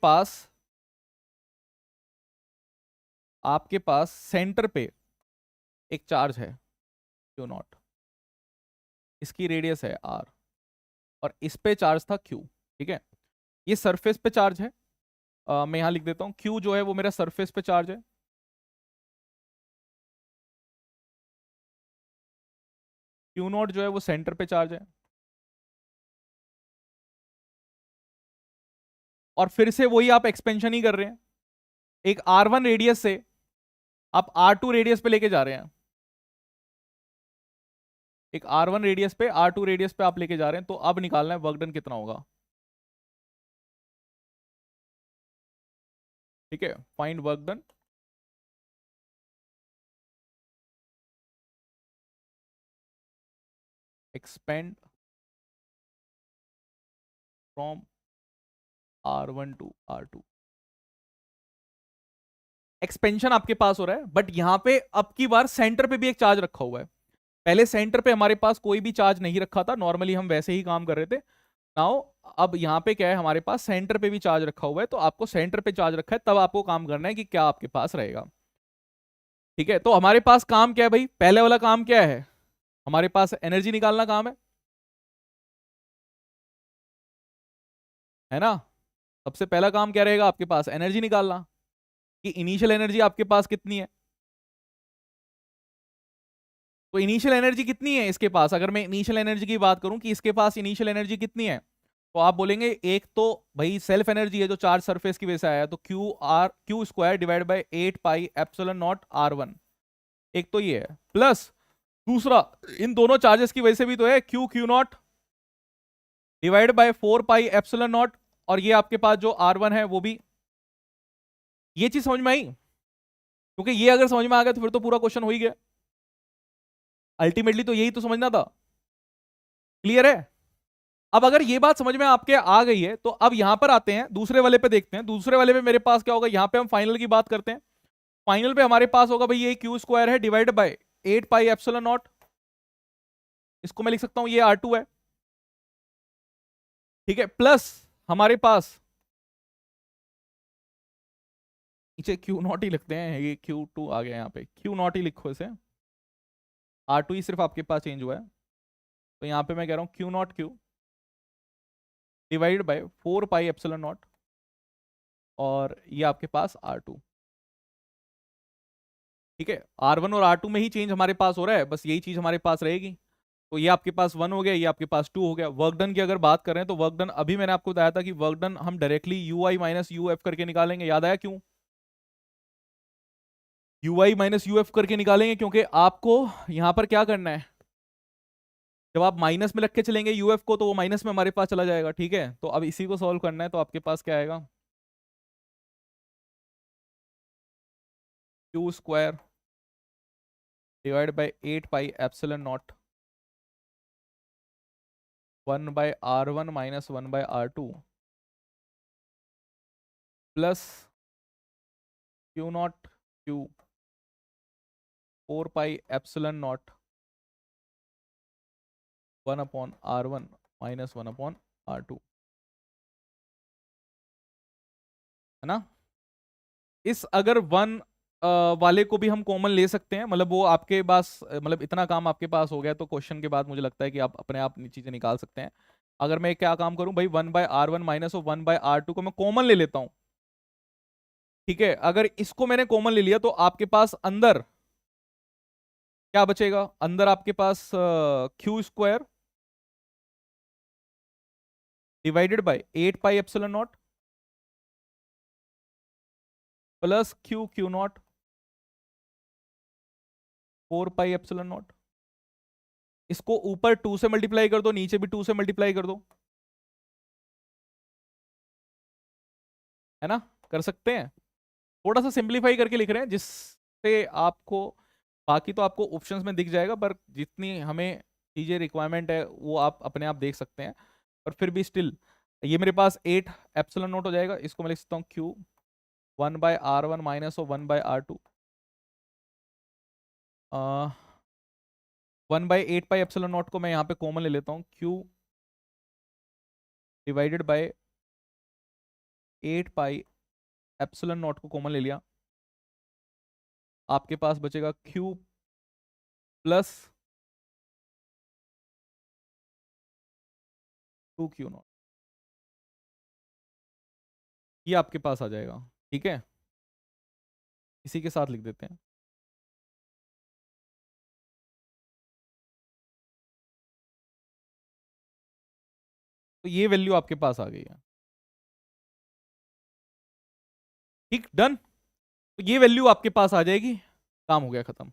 पास सेंटर पे एक चार्ज है क्यू नॉट, इसकी रेडियस है आर, और इस पे चार्ज था क्यू। ठीक है, ये सरफेस पे चार्ज है। मैं यहां लिख देता हूं क्यू जो है वो मेरा सरफेस पे चार्ज है, क्यू नॉट जो है वो सेंटर पे चार्ज है। और फिर से वही आप एक्सपेंशन ही कर रहे हैं, एक R1 रेडियस से आप R2 रेडियस पे लेके जा रहे हैं, एक R1 रेडियस पे R2 रेडियस पे आप लेके जा रहे हैं। तो अब निकालना है वर्क डन कितना होगा। ठीक है, find work done. Expand from R1 to R2। Expansion आपके पास हो रहा है, बट यहां पे अब की बार सेंटर पे भी एक चार्ज रखा हुआ है। पहले सेंटर पे हमारे पास कोई भी चार्ज नहीं रखा था, नॉर्मली हम वैसे ही काम कर रहे थे। नाउ अब यहाँ पे क्या है, हमारे पास सेंटर पे भी चार्ज रखा हुआ है, तो आपको सेंटर पे चार्ज रखा है तब आपको काम करना है कि क्या आपके पास रहेगा। ठीक है, तो हमारे पास काम क्या है भाई, पहले वाला काम क्या है, हमारे पास एनर्जी निकालना काम है ना। सबसे पहला काम क्या रहेगा आपके पास, एनर्जी निकालना, कि इनिशियल एनर्जी आपके पास कितनी है। तो इनिशियल एनर्जी कितनी है इसके पास, अगर मैं इनिशियल एनर्जी की बात करूं कि इसके पास इनिशियल एनर्जी कितनी है, तो आप बोलेंगे एक तो भाई सेल्फ एनर्जी है जो चार्ज सरफेस की वजह से आया है, तो Q square divide by 8 pi epsilon not R1, एक तो ये है। प्लस दूसरा, इन दोनों चार्जेस की वजह से भी तो है Q not divide by 4 pi epsilon not, और ये आपके पास जो R1 है वो भी। ये चीज समझ में आई, क्योंकि ये अगर समझ में आ गया तो फिर तो पूरा क्वेश्चन हो ही गया, अल्टीमेटली तो यही तो समझना था। क्लियर है। अब अगर ये बात समझ में आपके आ गई है तो अब यहां पर आते हैं दूसरे वाले पे, देखते हैं दूसरे वाले पे मेरे पास क्या होगा। यहां पे हम फाइनल की बात करते हैं, फाइनल पे हमारे पास होगा भाई ये क्यू स्क्वायर है divide by 8 pi epsilon naught, इसको मैं लिख सकता हूं ये R2 है। ठीक है, प्लस हमारे पास नीचे Q0 ही लिखते हैं, ये Q2 आ गया, यहाँ पे Q0 ही लिखो इसे, R2 ही सिर्फ आपके पास चेंज हुआ है। तो यहाँ पे मैं कह रहा हूँ Q0 divide by 4 pi epsilon not, और ये आपके पास R2। ठीक है, R1 और R2 में ही चेंज हमारे पास हो रहा है, बस यही चीज हमारे पास रहेगी। तो ये आपके पास 1 हो गया, ये आपके पास 2 हो गया। वर्क डन की अगर बात करें तो वर्क डन अभी मैंने आपको बताया था कि वर्क डन हम डायरेक्टली UI माइनस यूएफ करके निकालेंगे, याद आया क्यों, UI माइनस यूएफ करके निकालेंगे क्योंकि आपको यहां पर क्या करना है, जब आप माइनस में रख के चलेंगे यूएफ को तो वो माइनस में हमारे पास चला जाएगा। ठीक है, तो अब इसी को सॉल्व करना है, तो आपके पास क्या आएगा, Q square divide by 8 pi epsilon naught 1 by R1 minus 1 by R2 plus Q0 4 pi epsilon naught 1 upon R1 minus 1 upon R2, है ना। इस अगर वन वाले को भी हम कॉमन ले सकते हैं, मतलब वो आपके पास मतलब इतना काम आपके पास हो गया तो क्वेश्चन के बाद मुझे लगता है कि आप अपने आप चीजें निकाल सकते हैं। अगर मैं क्या काम करूं भाई, 1 by R1 minus 1 by R2 को मैं कॉमन ले लेता हूं। ठीक है, अगर इसको मैंने कॉमन ले लिया तो आपके पास अंदर क्या बचेगा, अंदर आपके पास Q square divided by 8 pi epsilon naught plus Q naught 4 pi epsilon naught. इसको ऊपर 2 से मल्टीप्लाई कर दो, नीचे भी 2 से मल्टीप्लाई कर दो, है ना, कर सकते हैं। थोड़ा सा सिंप्लीफाई करके लिख रहे हैं जिससे आपको, बाकी तो आपको ऑप्शंस में दिख जाएगा, पर जितनी हमें चीजें रिक्वायरमेंट है वो आप अपने आप देख सकते हैं। पर फिर भी स्टिल ये मेरे पास 8 एप्सिलॉन नॉट हो जाएगा, इसको मैं लिख सकता हूँ Q 1 by R1 minus 1 by R2, 1 by 8 pi epsilon naught को मैं यहाँ पे कॉमन ले लेता हूँ, Q divided by 8 pi epsilon naught को कॉमन ले लिया, आपके पास बचेगा क्यू प्लस 2Q0, ये आपके पास आ जाएगा। ठीक है, इसी के साथ लिख देते हैं, तो ये वैल्यू आपके पास आ गई है। ठीक, डन। तो ये वैल्यू आपके पास आ जाएगी, काम हो गया खत्म।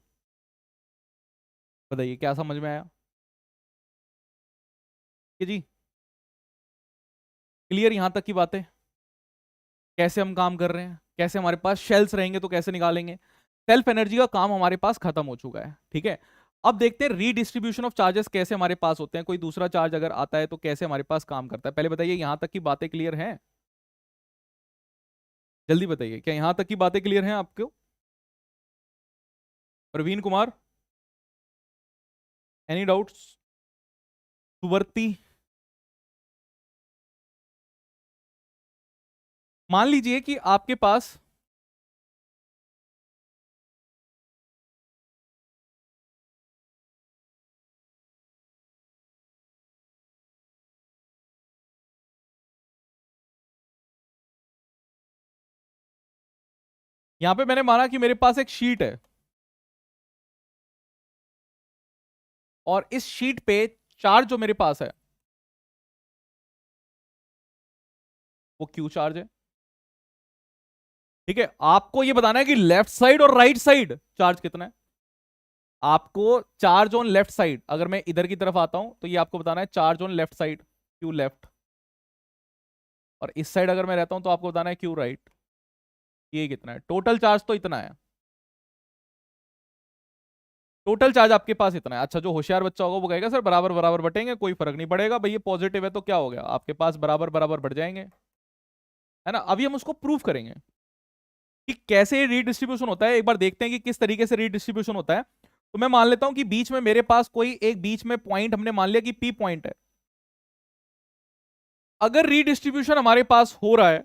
बताइए क्या समझ में आया कि जी, क्लियर यहां तक की बातें, कैसे हम काम कर रहे हैं, कैसे हमारे पास शेल्स रहेंगे तो कैसे निकालेंगे। सेल्फ एनर्जी का काम हमारे पास खत्म हो चुका है। ठीक है, अब देखते हैं रीडिस्ट्रीब्यूशन ऑफ चार्जेस कैसे हमारे पास होते हैं, कोई दूसरा चार्ज अगर आता है तो कैसे हमारे पास काम करता है। पहले बताइए यहां तक की बातें क्लियर हैं, जल्दी बताइए, क्या यहां तक की बातें क्लियर हैं आपको। Praveen Kumar, any doubts? सुवर्ती, मान लीजिए कि आपके पास यहां पे मैंने माना कि मेरे पास एक शीट है और इस शीट पे चार्ज जो मेरे पास है वो क्यू चार्ज है। ठीक है, आपको ये बताना है कि लेफ्ट साइड और राइट साइड चार्ज कितना है। आपको चार्ज ऑन लेफ्ट साइड, अगर मैं इधर की तरफ आता हूं तो ये आपको बताना है charge on left side Q left, और इस साइड अगर मैं रहता हूं तो आपको बताना है क्यू राइट। ये कितना है? टोटल चार्ज तो इतना है, टोटल चार्ज आपके पास इतना है। अच्छा, जो होशियार बच्चा होगा वो कहेगा सर बराबर बराबर बटेंगे, कोई फर्क नहीं पड़ेगा भाई, ये पॉजिटिव है तो क्या हो गया, आपके पास बराबर बराबर बढ़ जाएंगे, है ना। अभी हम उसको प्रूव करेंगे कि कैसे रीडिस्ट्रीब्यूशन होता है। एक बार देखते हैं कि किस तरीके से रीडिस्ट्रीब्यूशन होता है। तो मैं मान लेता हूं कि बीच में मेरे पास कोई एक बीच में पॉइंट, हमने मान लिया कि पी पॉइंट है। अगर रीडिस्ट्रीब्यूशन हमारे पास हो रहा है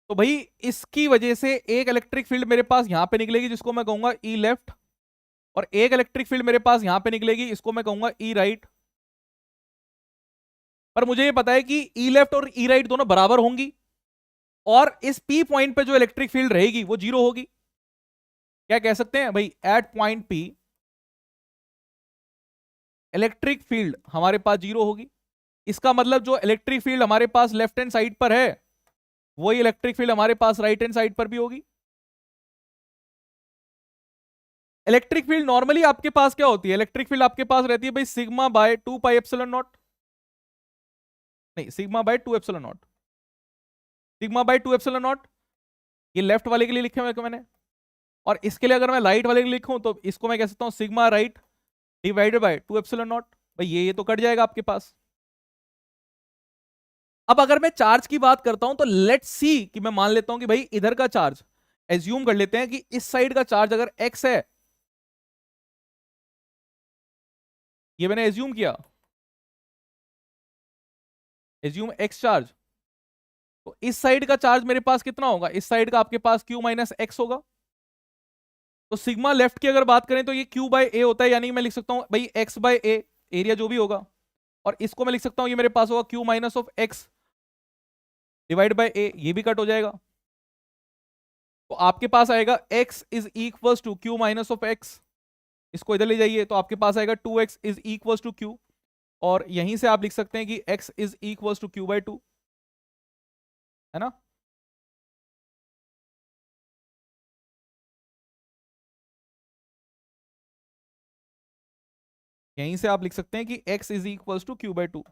तो भाई इसकी वजह से एक इलेक्ट्रिक फील्ड मेरे पास यहां पे निकलेगी जिसको मैं कहूंगा ई लेफ्ट, और एक इलेक्ट्रिक फील्ड मेरे पास यहां पे निकलेगी, इसको मैं कहूंगा ई राइट। पर मुझे ये पता है कि ई लेफ्ट और ई राइट दोनों बराबर होंगी, और इस पी पॉइंट पे जो इलेक्ट्रिक फील्ड रहेगी वो जीरो होगी। क्या कह सकते हैं भाई, at point P electric field हमारे पास जीरो होगी। इसका मतलब जो इलेक्ट्रिक फील्ड हमारे पास लेफ्ट हैंड साइड पर है वही इलेक्ट्रिक फील्ड हमारे पास राइट हैंड साइड पर भी होगी। इलेक्ट्रिक फील्ड नॉर्मली आपके पास क्या होती है, इलेक्ट्रिक फील्ड आपके पास रहती है भाई sigma by 2 pi epsilon naught, नहीं sigma by 2 epsilon naught, sigma by 2 epsilon naught. ये लेफ्ट वाले के लिए लिखे हुए मैंने, और इसके लिए अगर मैं राइट वाले के लिए लिखूं तो इसको मैं कह सकता हूं sigma right divided by 2 epsilon not. भाई ये तो कट जाएगा आपके पास। अब अगर मैं चार्ज की बात करता हूं तो लेट्स सी कि मैं मान लेता हूं कि भाई इधर का चार्ज, एज्यूम कर लेते हैं कि इस साइड का चार्ज अगर x है, ये मैंने एज्यूम किया, एज्यूम x चार्ज, तो इस साइड का चार्ज मेरे पास कितना होगा, इस साइड का आपके पास q माइनस एक्स होगा। तो सिग्मा लेफ्ट की अगर बात करें तो ये q बाय ए होता है, यानी मैं लिख सकता हूं भाई x बाय ए, एरिया जो भी होगा, और इसको मैं लिख सकता हूं ये मेरे पास होगा q minus of X divide by A, ये भी कट हो जाएगा। तो आपके पास आएगा x is equal to Q minus of X, इसको इधर ले जाइए तो आपके पास आएगा 2x is equal to Q, और यहीं से आप लिख सकते हैं कि x is equal to Q by 2, है ना। यहीं से आप लिख सकते हैं कि x is equal to Q by 2।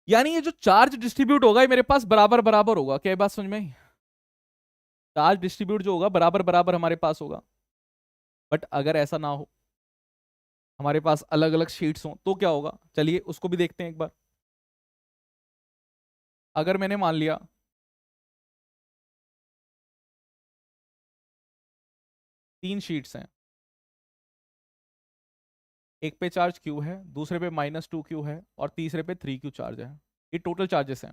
यानी ये जो चार्ज डिस्ट्रीब्यूट होगा ये मेरे पास बराबर बराबर होगा, क्या ये बात समझ में आई? चार्ज डिस्ट्रीब्यूट जो होगा बराबर बराबर हमारे पास होगा। बट अगर ऐसा ना हो, हमारे पास अलग अलग शीट्स हो तो क्या होगा, चलिए उसको भी देखते हैं एक बार। अगर मैंने मान लिया तीन शीट्स हैं, एक पे चार्ज Q है, दूसरे पे -2Q है, और तीसरे पे 3Q चार्ज है, ये टोटल चार्जेस हैं।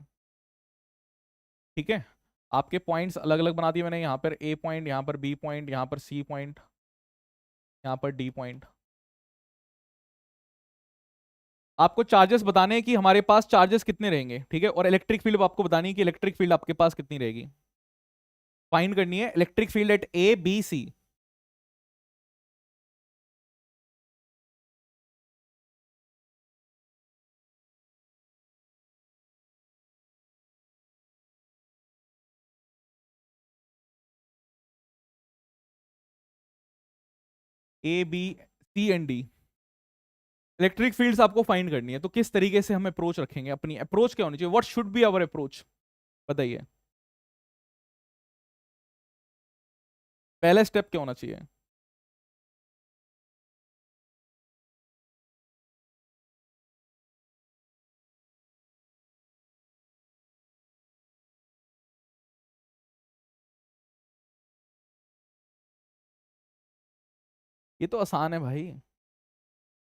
ठीक है, आपके पॉइंट्स अलग अलग बना दिए मैंने, यहाँ पर ए पॉइंट, यहाँ पर बी पॉइंट, यहाँ पर सी पॉइंट, यहाँ पर डी पॉइंट। आपको चार्जेस बताने हैं कि हमारे पास चार्जेस कितने रहेंगे, ठीक है, और इलेक्ट्रिक फील्ड आपको बतानी है कि इलेक्ट्रिक फील्ड आपके पास कितनी रहेगी। फाइंड करनी है electric field at A B C. A B C and D, electric fields आपको फाइंड करनी है। तो किस तरीके से हम अप्रोच रखेंगे, अपनी अप्रोच क्या होनी चाहिए, what should be our approach, बताइए। पहला स्टेप क्या होना चाहिए? ये तो आसान है भाई,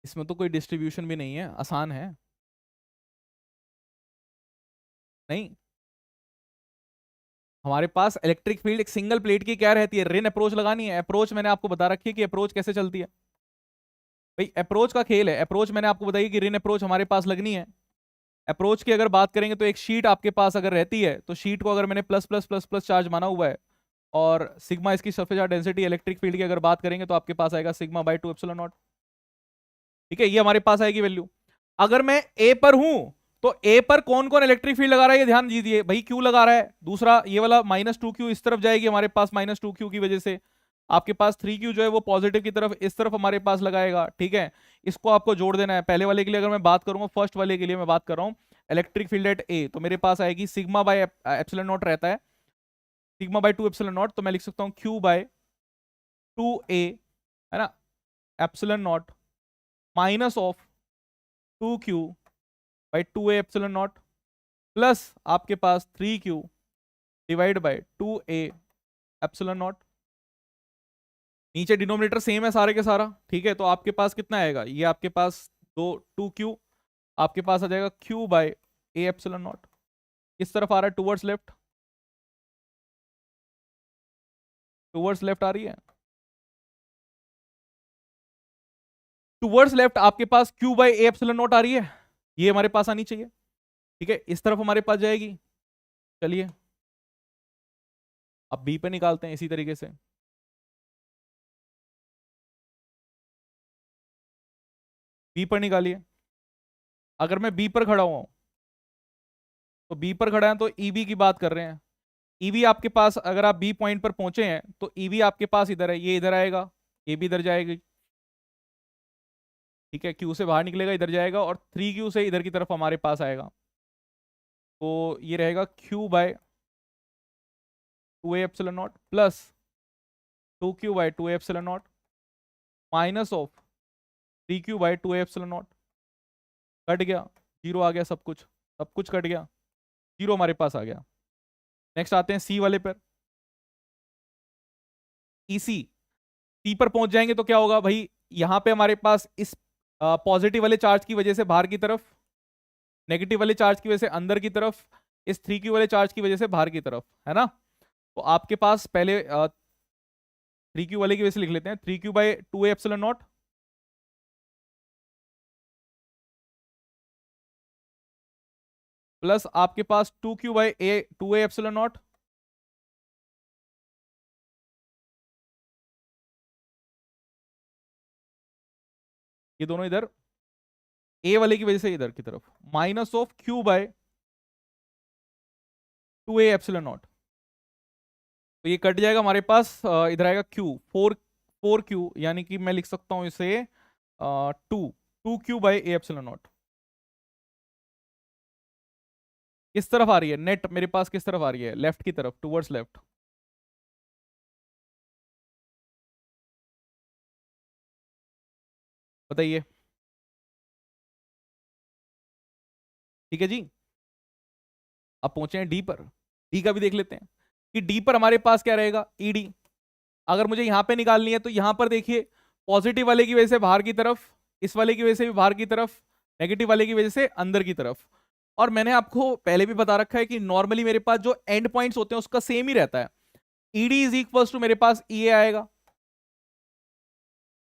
इसमें तो कोई डिस्ट्रीब्यूशन भी नहीं है, आसान है। नहीं, हमारे पास इलेक्ट्रिक फील्ड एक सिंगल प्लेट की क्या रहती है, रिन अप्रोच लगानी है। अप्रोच मैंने आपको बता रखी है कि अप्रोच कैसे चलती है भाई, अप्रोच का खेल है। अप्रोच मैंने आपको बताई कि रिन अप्रोच हमारे पास लगनी है। अप्रोच की अगर बात करेंगे तो एक शीट आपके पास अगर रहती है, तो शीट को अगर मैंने plus plus plus plus charge माना हुआ है, और सिग्मा इसकी surface charge density electric field की अगर बात करेंगे तो आपके पास आएगा सिग्मा बाई 2 एप्सिलॉन नॉट। ठीक है, ये हमारे पास आएगी वैल्यू। अगर मैं ए पर हूं, तो ए पर कौन कौन इलेक्ट्रिक फील्ड लगा रहा है ये ध्यान दीजिए भाई। क्यू लगा रहा है, दूसरा ये वाला -2Q इस तरफ जाएगी हमारे पास, -2Q की वजह से आपके पास 3Q जो है वो पॉजिटिव की तरफ इस तरफ हमारे पास लगाएगा। ठीक है, इसको आपको जोड़ देना है। पहले वाले के लिए अगर मैं बात करूंगा, फर्स्ट वाले के लिए मैं बात कर रहा हूं, इलेक्ट्रिक फील्ड एट ए, तो मेरे पास आएगी सिग्मा बाय एप्सिलॉन नॉट रहता है, सिग्मा बाय 2 एप्सिलॉन नॉट, तो मैं लिख सकता हूँ Q बाय 2A, है ना, epsilon naught minus of 2Q by 2A epsilon naught, plus आपके पास 3Q divide bye 2A epsilon not. नीचे डिनोमिनेटर सेम है सारे के सारा। ठीक है, तो आपके पास कितना आएगा, ये आपके पास 2Q, आपके पास आ जाएगा Q by A epsilon naught. किस तरफ आ रहा है, टूवर्ड्स लेफ्ट, टूवर्ड्स लेफ्ट आ रही है, टूवर्ड्स लेफ्ट आपके पास Q by A epsilon naught आ रही है, ये हमारे पास आनी चाहिए। ठीक है, इस तरफ हमारे पास जाएगी। चलिए अब बी पे निकालते हैं इसी तरीके से। बी पर निकालिए। अगर मैं बी पर खड़ा हुआ हूं, तो बी पर खड़ा है तो ईबी की बात कर रहे हैं। ईबी आपके पास, अगर आप बी पॉइंट पर पहुंचे हैं तो ईबी आपके पास इधर है, ये इधर आएगा, ये भी इधर जाएगी। ठीक है, क्यू से बाहर निकलेगा, इधर जाएगा, और 3Q से इधर की तरफ हमारे पास आएगा, तो ये रहेगा Q by 2A epsilon naught plus 2Q by 2A epsilon naught minus of 3Q by 2A epsilon naught. Cut गया, जीरो आ गया, सब कुछ, सब कुछ कट गया, जीरो हमारे पास आ गया। नेक्स्ट आते हैं सी वाले पर। ईसी, सी पर पहुंच जाएंगे तो क्या होगा भाई, यहां पे हमारे पास इस पॉजिटिव वाले चार्ज की वजह से बाहर की तरफ, नेगेटिव वाले चार्ज की वजह से अंदर की तरफ, इस 3Q वाले चार्ज की वजह से बाहर की तरफ, है ना। तो आपके पास पहले 3Q वाले की वजह से लिख लेते हैं, 3Q by 2A epsilon naught plus आपके पास 2Q by 2A epsilon naught, ये दोनों इधर ए वाले की वजह से इधर की तरफ, minus of Q by 2A epsilon naught. तो ये कट जाएगा हमारे पास, इधर आएगा Q, 4Q, यानी कि मैं लिख सकता हूं इसे 2Q by A epsilon naught. किस तरफ आ रही है नेट, मेरे पास किस तरफ आ रही है, लेफ्ट की तरफ, टूवर्ड्स लेफ्ट। बताइए। ठीक है जी, अब पहुंचे हैं डी पर। डी का भी देख लेते हैं कि डी पर हमारे पास क्या रहेगा, ईडी। अगर मुझे यहां पे निकालनी है तो यहां पर देखिए, पॉजिटिव वाले की वजह से बाहर की तरफ, इस वाले की वजह से भी बाहर की तरफ, नेगेटिव वाले की वजह से अंदर की तरफ। और मैंने आपको पहले भी बता रखा है कि नॉर्मली मेरे पास जो एंड पॉइंट्स होते हैं उसका सेम ही रहता है। ईडी इज इक्वल्स टू मेरे पास ई ए आएगा,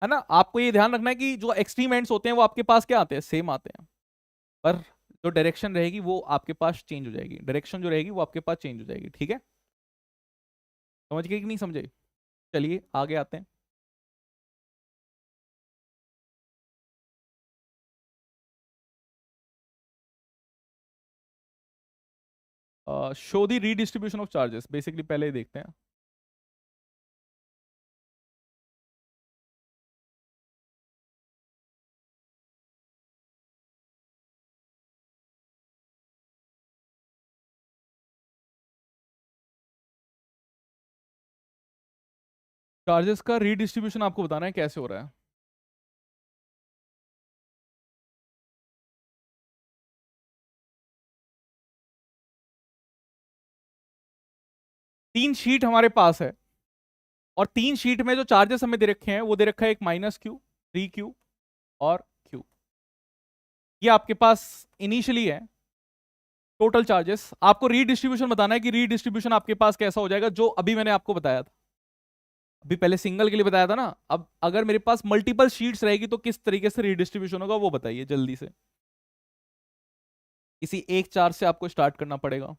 है ना। आपको ये ध्यान रखना है कि जो एक्सट्रीम एंड्स होते हैं वो आपके पास क्या आते हैं, सेम आते हैं, पर जो डायरेक्शन रहेगी वो आपके पास चेंज हो जाएगी, डायरेक्शन जो रहेगी वो आपके पास चेंज हो जाएगी। ठीक है, समझ गए कि नहीं समझे। चलिए आगे आते हैं। Show the redistribution of charges, basically पहले ही देखते हैं। चार्जेस का रीडिस्ट्रीब्यूशन आपको बताना है कैसे हो रहा है। तीन शीट हमारे पास है, और 3 शीट में जो चार्जेस हमें दे रखे हैं वो दे रखा है एक -q, 3q और q। ये आपके पास इनिशियली है टोटल चार्जेस। आपको रीडिस्ट्रीब्यूशन बताना है कि रीडिस्ट्रीब्यूशन आपके पास कैसा हो जाएगा, जो अभी मैंने आपको बताया था। अभी पहले सिंगल के लिए बताया था ना, अब अगर मेरे पास मल्टीपल शीट्स रहेगी तो किस तरीके से रीडिस्ट्रीब्यूशन होगा वो बताइए जल्दी से। किसी एक चार्ज से आपको स्टार्ट करना पड़ेगा।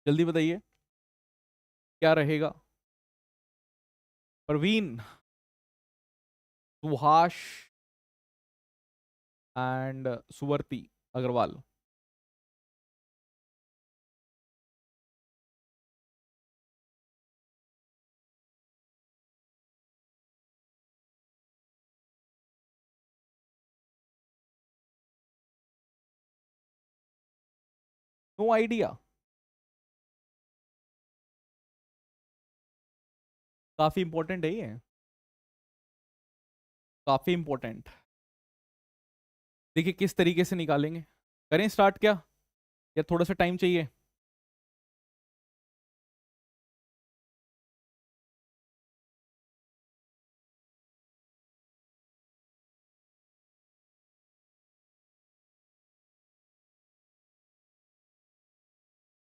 जल्दी बताइए क्या रहेगा। Parveen, Suhas and Suvarti Agarwal. No idea. काफी इंपॉर्टेंट है ये, काफी इंपॉर्टेंट। देखिए किस तरीके से निकालेंगे, करें स्टार्ट क्या, या थोड़ा सा टाइम चाहिए।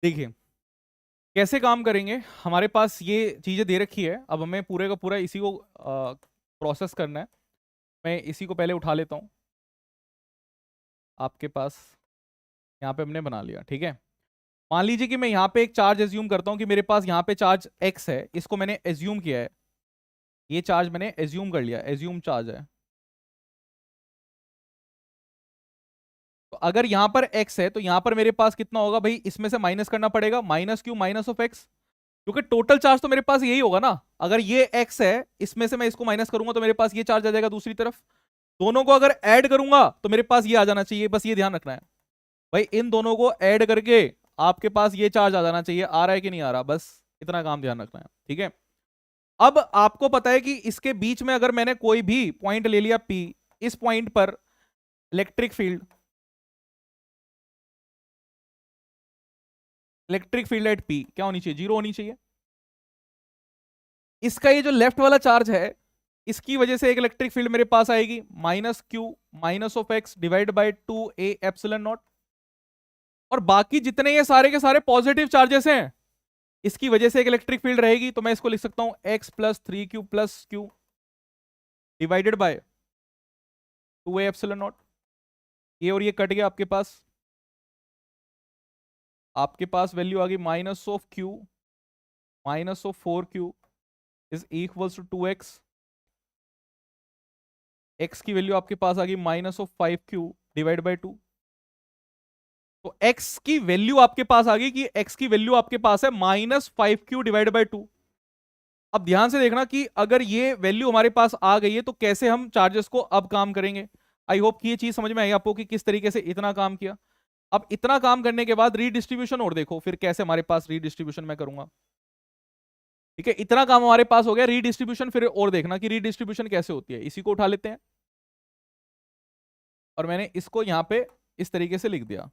देखिए कैसे काम करेंगे, हमारे पास ये चीजें दे रखी है, अब हमें पूरे का पूरा इसी को प्रोसेस करना है। मैं इसी को पहले उठा लेता हूँ। आपके पास यहाँ पे हमने बना लिया, ठीक है। मान लीजिए कि मैं यहाँ पे एक चार्ज एज्यूम करता हूँ कि मेरे पास यहाँ पे चार्ज x है, इसको मैंने एज्यूम किया है, ये चार्ज मैंने एज्यूम कर लिया, एज्यूम चार्ज है। तो अगर यहाँ पर x है तो यहाँ पर मेरे पास कितना होगा भाई, इसमें से माइनस करना पड़ेगा, -q माइनस ऑफ x, क्योंकि टोटल चार्ज तो मेरे पास यही होगा ना। अगर ये x है, इसमें से मैं इसको माइनस करूंगा तो मेरे पास ये चार्ज आ जाएगा दूसरी तरफ। दोनों को अगर ऐड करूंगा तो मेरे पास ये आ जाना चाहिए, बस ये ध्यान रखना है भाई, इन दोनों को ऐड करके आपके पास ये चार्ज आ जाना चाहिए। आ रहा है कि नहीं आ रहा, बस इतना काम ध्यान रखना है, ठीक है। अब आपको पता है कि इसके बीच में अगर मैंने कोई भी पॉइंट ले लिया P, इस पॉइंट पर इलेक्ट्रिक फील्ड एट P क्या होनी चाहिए, 0 होनी चाहिए। इसका ये जो लेफ्ट वाला चार्ज है, इसकी वजह से एक इलेक्ट्रिक फील्ड मेरे पास आएगी -q minus of x divide by 2a epsilon not. और बाकी जितने ये सारे के सारे पॉजिटिव चार्जेस हैं, इसकी वजह से एक इलेक्ट्रिक फील्ड रहेगी, तो मैं इसको लिख सकता हूं x plus 3q plus q divided by 2a epsilon naught. ये और ये कट गया, आपके पास वैल्यू आ गई -q minus of 4q is equals to 2x। x की वैल्यू आपके पास आ गई -5q डिवाइड बाई 2। तो x की वैल्यू आपके पास आ गई कि x की वैल्यू आपके पास है -5q डिवाइड बाई 2। अब ध्यान से देखना कि अगर ये वैल्यू हमारे पास आ गई है तो कैसे हम चार्जेस को अब काम करेंगे। आई होप कि ये चीज समझ में आई आपको कि किस तरीके से इतना काम किया। अब इतना काम करने के बाद रीडिस्ट्रीब्यूशन और देखो फिर कैसे हमारे पास रीडिस्ट्रीब्यूशन मैं करूंगा, ठीक है। इतना काम हमारे पास हो गया, रीडिस्ट्रीब्यूशन फिर और देखना कि रीडिस्ट्रीब्यूशन कैसे होती है। इसी को उठा लेते हैं और मैंने इसको यहां पे इस तरीके से लिख दिया,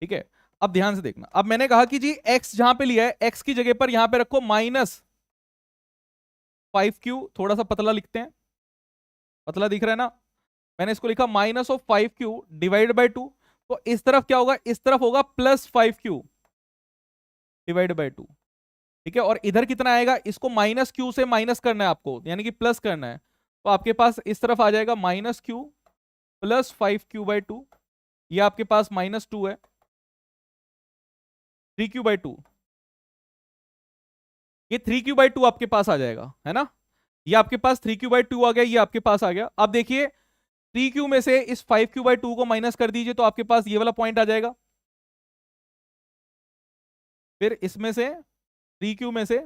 ठीक है। अब ध्यान से देखना, अब मैंने कहा कि जी x जहां पे लिया है, x की जगह पर यहां पे रखो -5q, थोड़ा सा पतला लिखते हैं, पतला दिख रहा है ना। मैंने इसको लिखा -5q डिवाइड बाई 2। तो इस तरफ क्या होगा, इस तरफ होगा +5q डिवाइड बाई 2, ठीक है। और इधर कितना आएगा, इसको -q से माइनस करना है आपको, यानी कि प्लस करना है। तो आपके पास इस तरफ आ जाएगा -q प्लस 5q बाई 2। ये आपके पास -2 है, 3q बाई 2, ये 3q बाई 2 आपके पास आ जाएगा, है ना। ये आपके पास 3q बाई 2 आ गया, ये आपके पास आ गया। अब देखिए 3q में से इस 5q बाई 2 को माइनस कर दीजिए तो आपके पास ये वाला पॉइंट आ जाएगा। फिर इसमें से 3q में से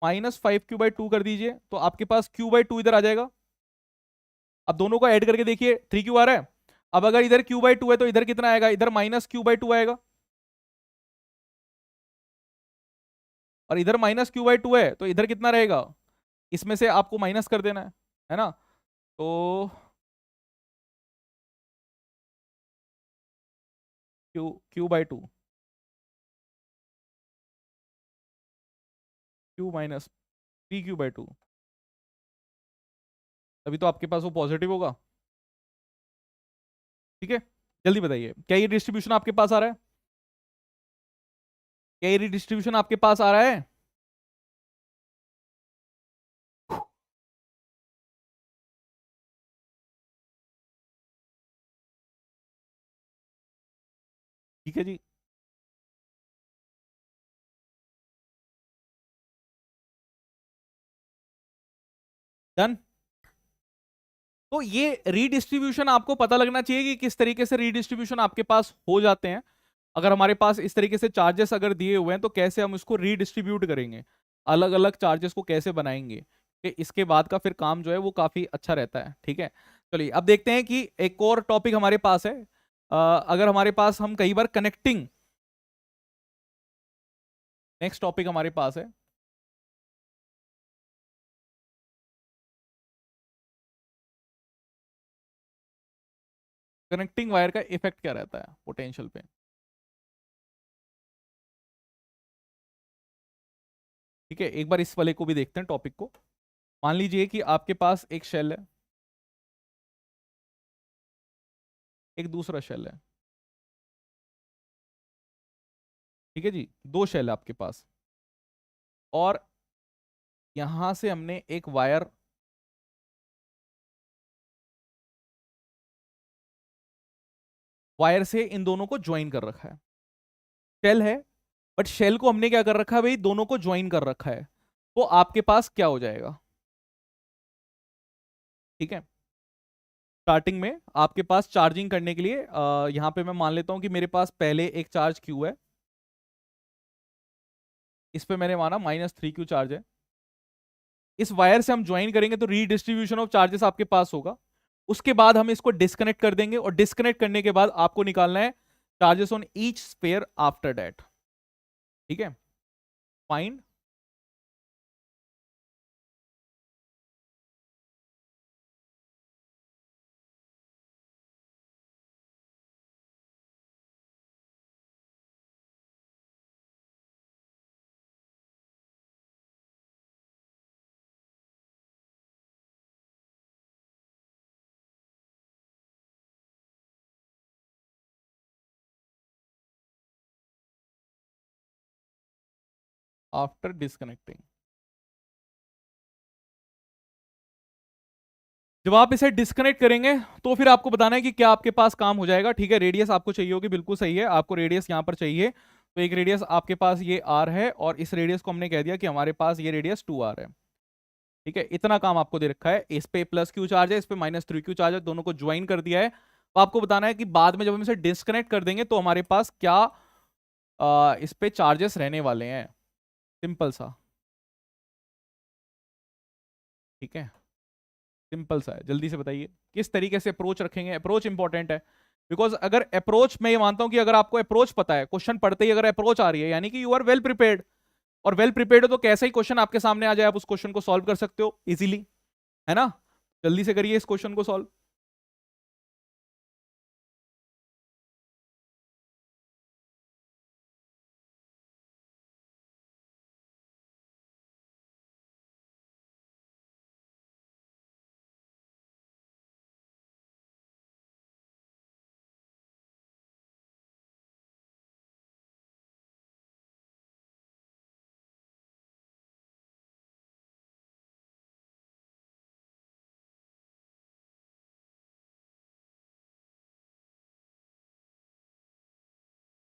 -5 q/2 कर दीजिए, तो आपके पास q/2 इधर आ जाएगा। अब दोनों को ऐड करके देखिए, 3q आ रहा है। अब अगर इधर q/2 है तो इधर कितना आएगा, इधर -q/2 आएगा, और इधर -q/2 है तो इधर कितना रहेगा, इसमें से आपको माइनस कर देना है ना। तो q/2, q माइनस 3q/2, तभी तो आपके पास वो पॉजिटिव होगा। ठीक है, जल्दी बताइए, क्या ये डिस्ट्रीब्यूशन आपके पास आ रहा है, क्या ये डिस्ट्रीब्यूशन आपके पास आ रहा है। ठीक है जी, डन। तो ये रीडिस्ट्रीब्यूशन आपको पता लगना चाहिए कि किस तरीके से रीडिस्ट्रीब्यूशन आपके पास हो जाते हैं। अगर हमारे पास इस तरीके से चार्जेस अगर दिए हुए हैं तो कैसे हम इसको रीडिस्ट्रीब्यूट करेंगे, अलग अलग चार्जेस को कैसे बनाएंगे, कि इसके बाद का फिर काम जो है वो काफी अच्छा रहता है। ठीक है, चलिए अब देखते हैं कि एक और टॉपिक हमारे पास है। अगर हमारे पास हम कई बार कनेक्टिंग, नेक्स्ट टॉपिक हमारे पास है कनेक्टिंग वायर का इफेक्ट क्या रहता है पोटेंशियल पे। ठीक है, एक बार इस वाले को भी देखते हैं टॉपिक को। मान लीजिए कि आपके पास एक शेल है, एक दूसरा शेल है। ठीक है जी, दो शेल है आपके पास, और यहां से हमने एक वायर वायर से इन दोनों को ज्वाइन कर रखा है। शेल है, बट शेल को हमने क्या कर रखा है भाई, दोनों को ज्वाइन कर रखा है। तो आपके पास क्या हो जाएगा। ठीक है, स्टार्टिंग में आपके पास चार्जिंग करने के लिए यहां पे मैं मान लेता हूं कि मेरे पास पहले एक चार्ज Q है, इस पे मैंने माना -3q चार्ज है। इस वायर से हम ज्वाइन करेंगे तो रीडिस्ट्रीब्यूशन ऑफ चार्जेस आपके पास होगा। उसके बाद हम इसको डिस्कनेक्ट कर देंगे, और डिस्कनेक्ट करने के बाद आपको निकालना है charges on each sphere after that. ठीक है, फाइंड आफ्टर डिस्कनेक्टिंग। जब आप इसे डिस्कनेक्ट करेंगे तो फिर आपको बताना है कि क्या आपके पास काम हो जाएगा। ठीक है, रेडियस आपको चाहिए होगी, बिल्कुल सही है, आपको रेडियस यहाँ पर चाहिए। तो एक रेडियस आपके पास ये आर है, और इस रेडियस को हमने कह दिया कि हमारे पास ये रेडियस 2r है। ठीक है, इतना काम आपको दे रखा है। इस पे +q चार्ज है, इस पे -3q चार्ज है, दोनों को ज्वाइन कर दिया है। तो आपको बताना है कि बाद में जब हम इसे डिस्कनेक्ट कर देंगे तो हमारे पास क्या इस पे चार्जेस रहने वाले हैं। सिंपल सा। ठीक है, सिंपल सा है, जल्दी से बताइए किस तरीके से अप्रोच रखेंगे। अप्रोच इंपॉर्टेंट है, बिकॉज अगर अप्रोच, मैं ये मानता हूं कि अगर आपको अप्रोच पता है, क्वेश्चन पढ़ते ही अगर अप्रोच आ रही है, यानी कि यू आर वेल प्रिपेयर्ड। और वेल प्रिपेयर्ड हो तो कैसा ही क्वेश्चन आपके सामने आ जाए आप उस क्वेश्चन को सॉल्व कर सकते हो इजीली, है ना। जल्दी से करिए इस क्वेश्चन को सॉल्व।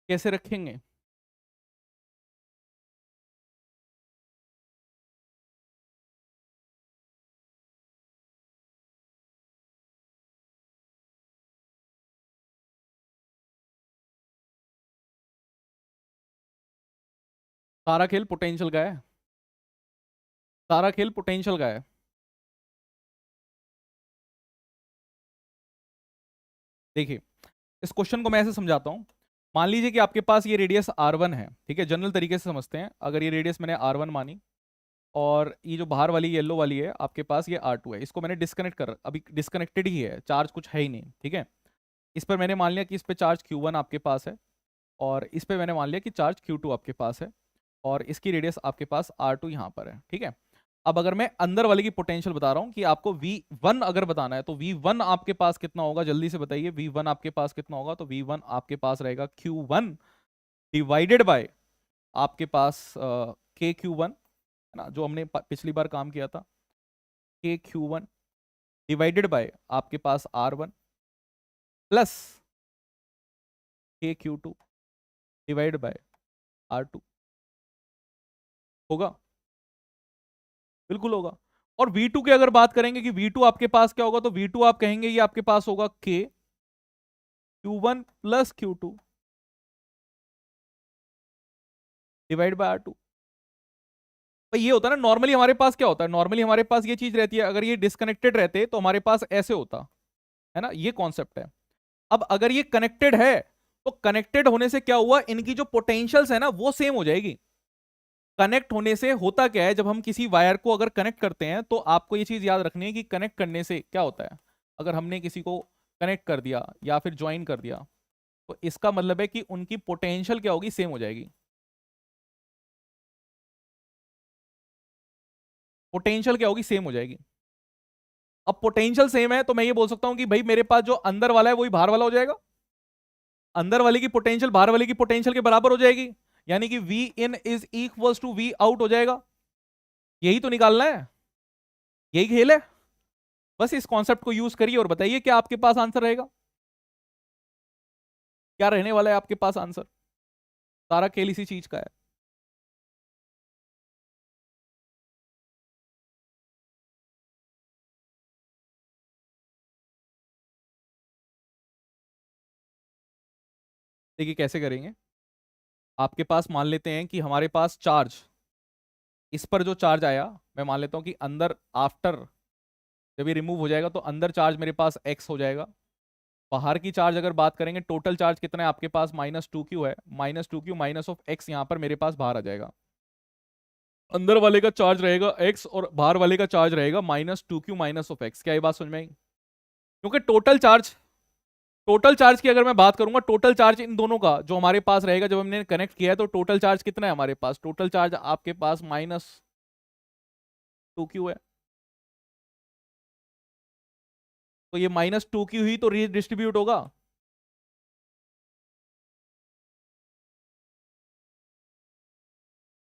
कैसे रखेंगे, सारा खेल पोटेंशियल का है। सारा खेल पोटेंशियल का है। देखिए, इस क्वेश्चन को मैं ऐसे समझाता हूं। मान लीजिए कि आपके पास ये रेडियस R1 है, ठीक है, जनरल तरीके से समझते हैं। अगर ये रेडियस मैंने R1 मानी, और ये जो बाहर वाली येलो वाली है आपके पास ये R2 है, इसको मैंने डिस्कनेक्ट कर, अभी डिस्कनेक्टेड ही है, चार्ज कुछ है ही नहीं, ठीक है। इस पर मैंने मान लिया कि इस पे चार्ज Q1 आपके पास है, और इस पे मैंने मान लिया कि चार्ज Q2 आपके पास है, और इसकी रेडियस आपके पास R2 यहाँ पर है, ठीक है। अब अगर मैं अंदर वाले की पोटेंशियल बता रहा हूँ कि आपको V1 अगर बताना है, तो V1 आपके पास कितना होगा, जल्दी से बताइए। V1 आपके पास कितना होगा? तो V1 आपके पास रहेगा Q1 डिवाइडेड बाय आपके पास KQ1, है ना, जो हमने पिछली बार काम किया था। KQ1 डिवाइडेड बाय आपके पास R1 plus KQ2 divide by R2। होगा? बिल्कुल होगा। और V2 की अगर बात करेंगे कि V2 आपके पास क्या होगा, तो V2 आप कहेंगे ये आपके पास होगा KQ1 plus Q2 divide by R2। भाई ये होता है ना, नॉर्मली हमारे पास क्या होता है, नॉर्मली हमारे पास ये चीज रहती है, अगर ये डिस्कनेक्टेड रहते तो हमारे पास ऐसे होता है ना, ये कॉन्सेप्ट है। अब अगर ये कनेक्टेड है, तो कनेक्टेड होने से क्या हुआ, इनकी जो पोटेंशियल्स है ना वो सेम हो जाएगी। कनेक्ट होने से होता क्या है, जब हम किसी वायर को अगर कनेक्ट करते हैं, तो आपको ये चीज याद रखनी है कि कनेक्ट करने से क्या होता है। अगर हमने किसी को कनेक्ट कर दिया या फिर ज्वाइन कर दिया, तो इसका मतलब है कि उनकी पोटेंशियल क्या होगी, सेम हो जाएगी। पोटेंशियल क्या होगी, सेम हो जाएगी। अब पोटेंशियल सेम है, तो मैं ये बोल सकता हूं कि भाई मेरे पास जो अंदर वाला है वही बाहर वाला हो जाएगा। अंदर वाले की पोटेंशियल बाहर वाले की पोटेंशियल के बराबर हो जाएगी, यानी कि V in is equals to V out हो जाएगा। यही तो निकालना है, यही खेल है। बस इस कॉन्सेप्ट को यूज करिए और बताइए क्या आपके पास आंसर रहेगा, क्या रहने वाला है आपके पास आंसर। सारा खेल इसी चीज का है। देखिए कैसे करेंगे। आपके पास मान लेते हैं कि हमारे पास चार्ज, इस पर जो चार्ज आया, मैं मान लेता हूं कि अंदर आफ्टर जब ये रिमूव हो जाएगा, तो अंदर चार्ज मेरे पास x हो जाएगा। बाहर की चार्ज अगर बात करेंगे, टोटल चार्ज कितना है आपके पास, -2q है, -2q माइनस ऑफ x यहाँ पर मेरे पास बाहर आ जाएगा। अंदर वाले का चार्ज रहेगा x और बाहर वाले का चार्ज रहेगा -2q माइनस ऑफ x। क्या ये बात समझ में आई? क्योंकि टोटल चार्ज की अगर मैं बात करूंगा, टोटल चार्ज इन दोनों का जो हमारे पास रहेगा जब हमने कनेक्ट किया है, तो टोटल चार्ज कितना है हमारे पास, टोटल चार्ज आपके पास -2q है। तो ये -2q ही तो रीडिस्ट्रीब्यूट होगा।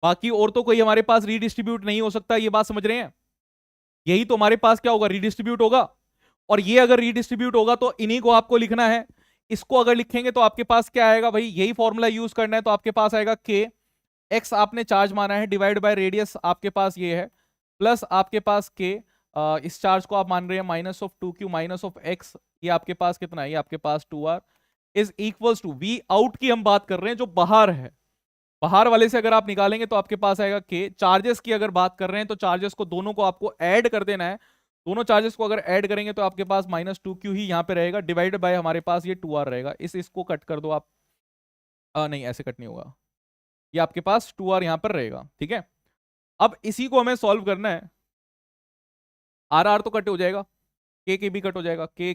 बाकी और तो कोई हमारे पास रीडिस्ट्रीब्यूट नहीं हो सकता, ये बात समझ रहे हैं? यही तो हमारे पास क्या होगा, रीडिस्ट्रीब्यूट होगा। और ये अगर रीडिस्ट्रीब्यूट होगा तो इन्हीं को आपको लिखना है। इसको अगर लिखेंगे तो आपके पास क्या आएगा भाई, यही फॉर्मूला यूज करना है, तो आपके पास आएगा के एक्स आपने चार्ज माना है, डिवाइड बाय रेडियस आपके पास ये है, प्लस आपके पास के इस चार्ज को आप मान रहे हैं -2q माइनस ऑफ एक्स, ये आपके पास कितना है, ये आपके पास 2r is equals to V out की हम बात कर रहे हैं जो बाहर है, बाहर वाले से अगर आप निकालेंगे तो आपके पास आएगा के। चार्जेस की अगर बात कर रहे हैं, तो चार्जेस को दोनों को आपको ऐड कर देना है। दोनों चार्जेस को अगर ऐड करेंगे तो आपके पास -2q ही यहाँ पे रहेगा, डिवाइड बाय हमारे पास ये 2r रहेगा। इसको कट कर दो आप, नहीं ऐसे कट नहीं होगा, ये आपके पास 2r यहाँ पर रहेगा, ठीक है। अब इसी को हमें सॉल्व करना है। आर आर तो कट हो जाएगा, के भी कट हो जाएगा, के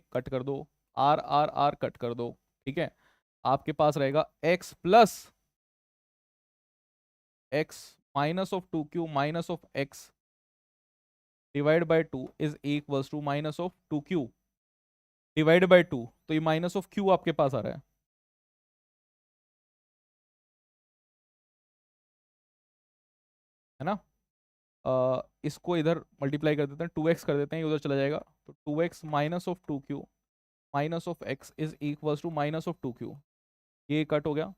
कट कर दो, आर आर आर कट कर दो, ठीक है। आपके पास रहेगा x plus x minus of 2q minus of x divide by 2 is equals to minus of 2q divide by 2, तो ये माइनस ऑफ q आपके पास आ रहा है ना। इसको इधर मल्टीप्लाई कर देते हैं, 2x कर देते हैं, ये उधर चला जाएगा, तो 2x minus of 2q minus of x is equals to minus of 2q, ये कट हो गया।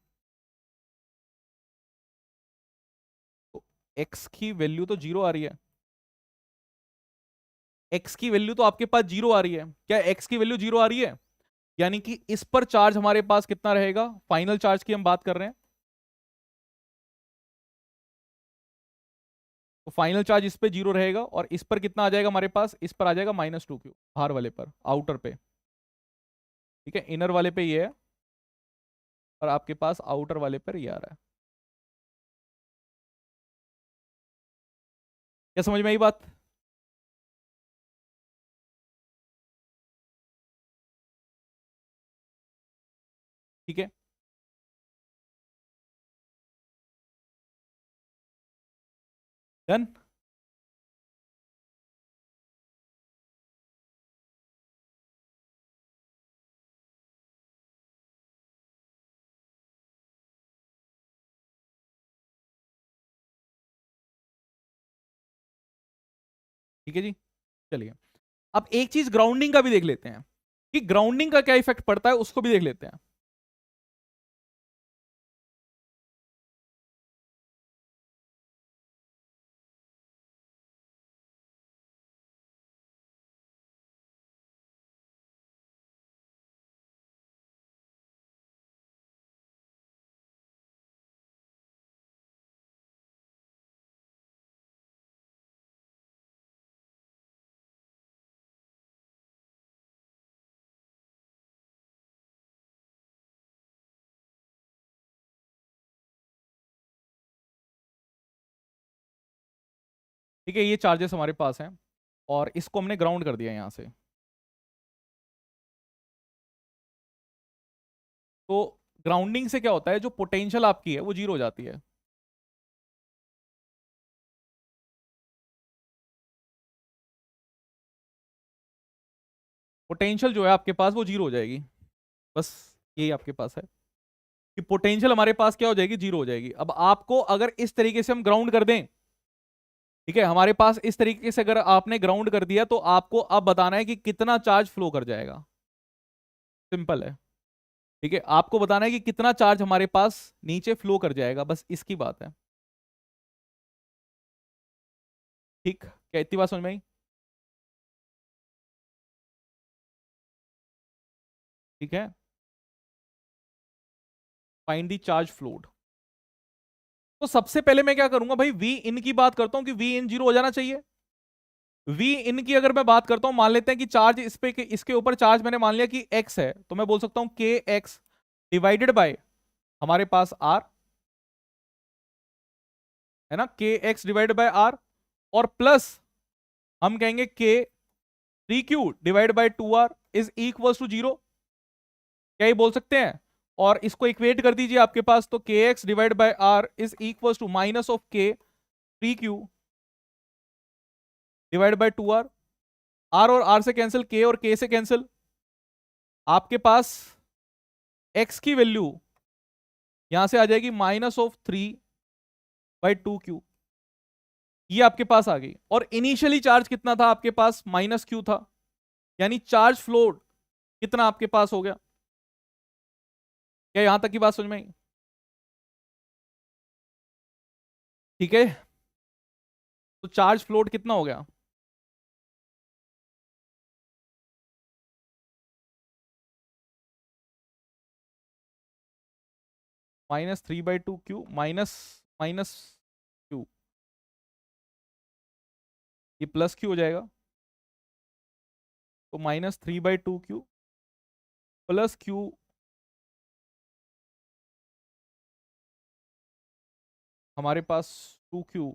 तो x की वैल्यू तो जीरो आ रही है, x की वैल्यू तो आपके पास जीरो आ रही है। क्या x की वैल्यू जीरो आ रही है? यानी कि इस पर चार्ज हमारे पास कितना रहेगा, फाइनल चार्ज की हम बात कर रहे हैं, तो फाइनल चार्ज इस पे 0 रहेगा और इस पर कितना आ जाएगा हमारे पास, इस पर आ जाएगा -2q बाहर वाले पर, आउटर पे। ठीक है, इनर वाले पे ये है और आपके पास आउटर वाले पर ये आ रहा है। क्या समझ में आई बात? ठीक है, डन। ठीक है जी, चलिए अब एक चीज ग्राउंडिंग का भी देख लेते हैं कि ग्राउंडिंग का क्या इफेक्ट पड़ता है, उसको भी देख लेते हैं। ठीक है, ये चार्जेस हमारे पास हैं और इसको हमने ग्राउंड कर दिया यहां से। तो ग्राउंडिंग से क्या होता है, जो पोटेंशियल आपकी है वो 0 हो जाती है। पोटेंशियल जो है आपके पास वो 0 हो जाएगी, बस यही आपके पास है कि पोटेंशियल हमारे पास क्या हो जाएगी, 0 हो जाएगी। अब आपको अगर इस तरीके से हम ग्राउंड कर दें, ठीक है, हमारे पास इस तरीके से अगर आपने ग्राउंड कर दिया तो आपको अब बताना है कि कितना चार्ज फ्लो कर जाएगा। सिंपल है। ठीक है, आपको बताना है कि कितना चार्ज हमारे पास नीचे फ्लो कर जाएगा, बस इसकी बात है। ठीक, क्या इतनी बात समझ में आई? ठीक है, फाइंड दी चार्ज फ्लोड। तो सबसे पहले मैं क्या करूंगा भाई, वी इन की बात करता हूं कि वी इन 0 हो जाना चाहिए। वी इन की अगर मैं बात करता हूं, मान लेते हैं कि चार्ज इस पे, इसके ऊपर चार्ज मैंने मान लिया कि x है, तो मैं बोल सकता हूं के एक्स डिवाइडेड बाय हमारे पास r, है ना, k x divided by r, और प्लस हम कहेंगे k 3q divide by 2r is equal to 0। क्या ये बोल सकते हैं? और इसको इक्वेट कर दीजिए आपके पास, तो k x divide by r is equal to minus of k 3q divide by 2r। R और आर से कैंसिल, के और के से कैंसिल, आपके पास x की वैल्यू यहां से आ जाएगी -3/2q। ये आपके पास आ गई। और इनिशियली चार्ज कितना था आपके पास, -q था, यानी चार्ज फ्लोड कितना आपके पास हो गया। क्या यहां तक की बात समझ में आई? ठीक है, तो चार्ज फ्लोड कितना हो गया, -3/2q माइनस माइनस q, ये प्लस q हो जाएगा। तो -3/2q प्लस q, हमारे पास 2q,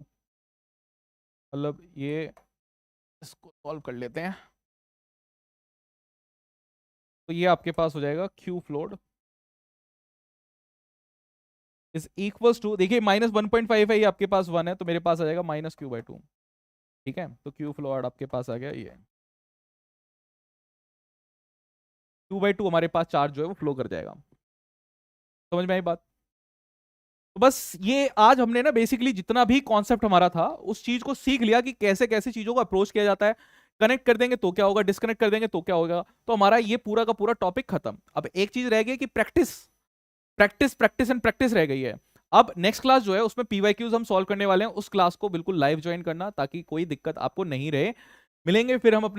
मतलब ये, इसको सॉल्व कर लेते हैं। तो ये आपके पास हो जाएगा q फ्लोड इज इक्वल्स टू, देखिए -1.5 है, ये आपके पास 1 है, तो मेरे पास आ जाएगा -q/2। ठीक है, तो q फ्लोड आपके पास आ गया, ये 2/2 हमारे पास चार्ज जो है वो फ्लो कर जाएगा। समझ में आई बात? तो बस ये आज हमने ना बेसिकली जितना भी कॉन्सेप्ट हमारा था उस चीज को सीख लिया कि कैसे कैसे चीजों को अप्रोच किया जाता है। कनेक्ट कर देंगे तो क्या होगा, डिस्कनेक्ट कर देंगे तो क्या होगा, तो हमारा ये पूरा का पूरा टॉपिक खत्म। अब एक चीज रह गई कि practice, practice practice and practice रह गई है। अब नेक्स्ट क्लास जो है उसमें पीवाईक्यूज हम सॉल्व करने वाले हैं, उस क्लास को बिल्कुल लाइव ज्वाइन करना ताकि कोई दिक्कत आपको नहीं रहे। मिलेंगे फिर हम अपने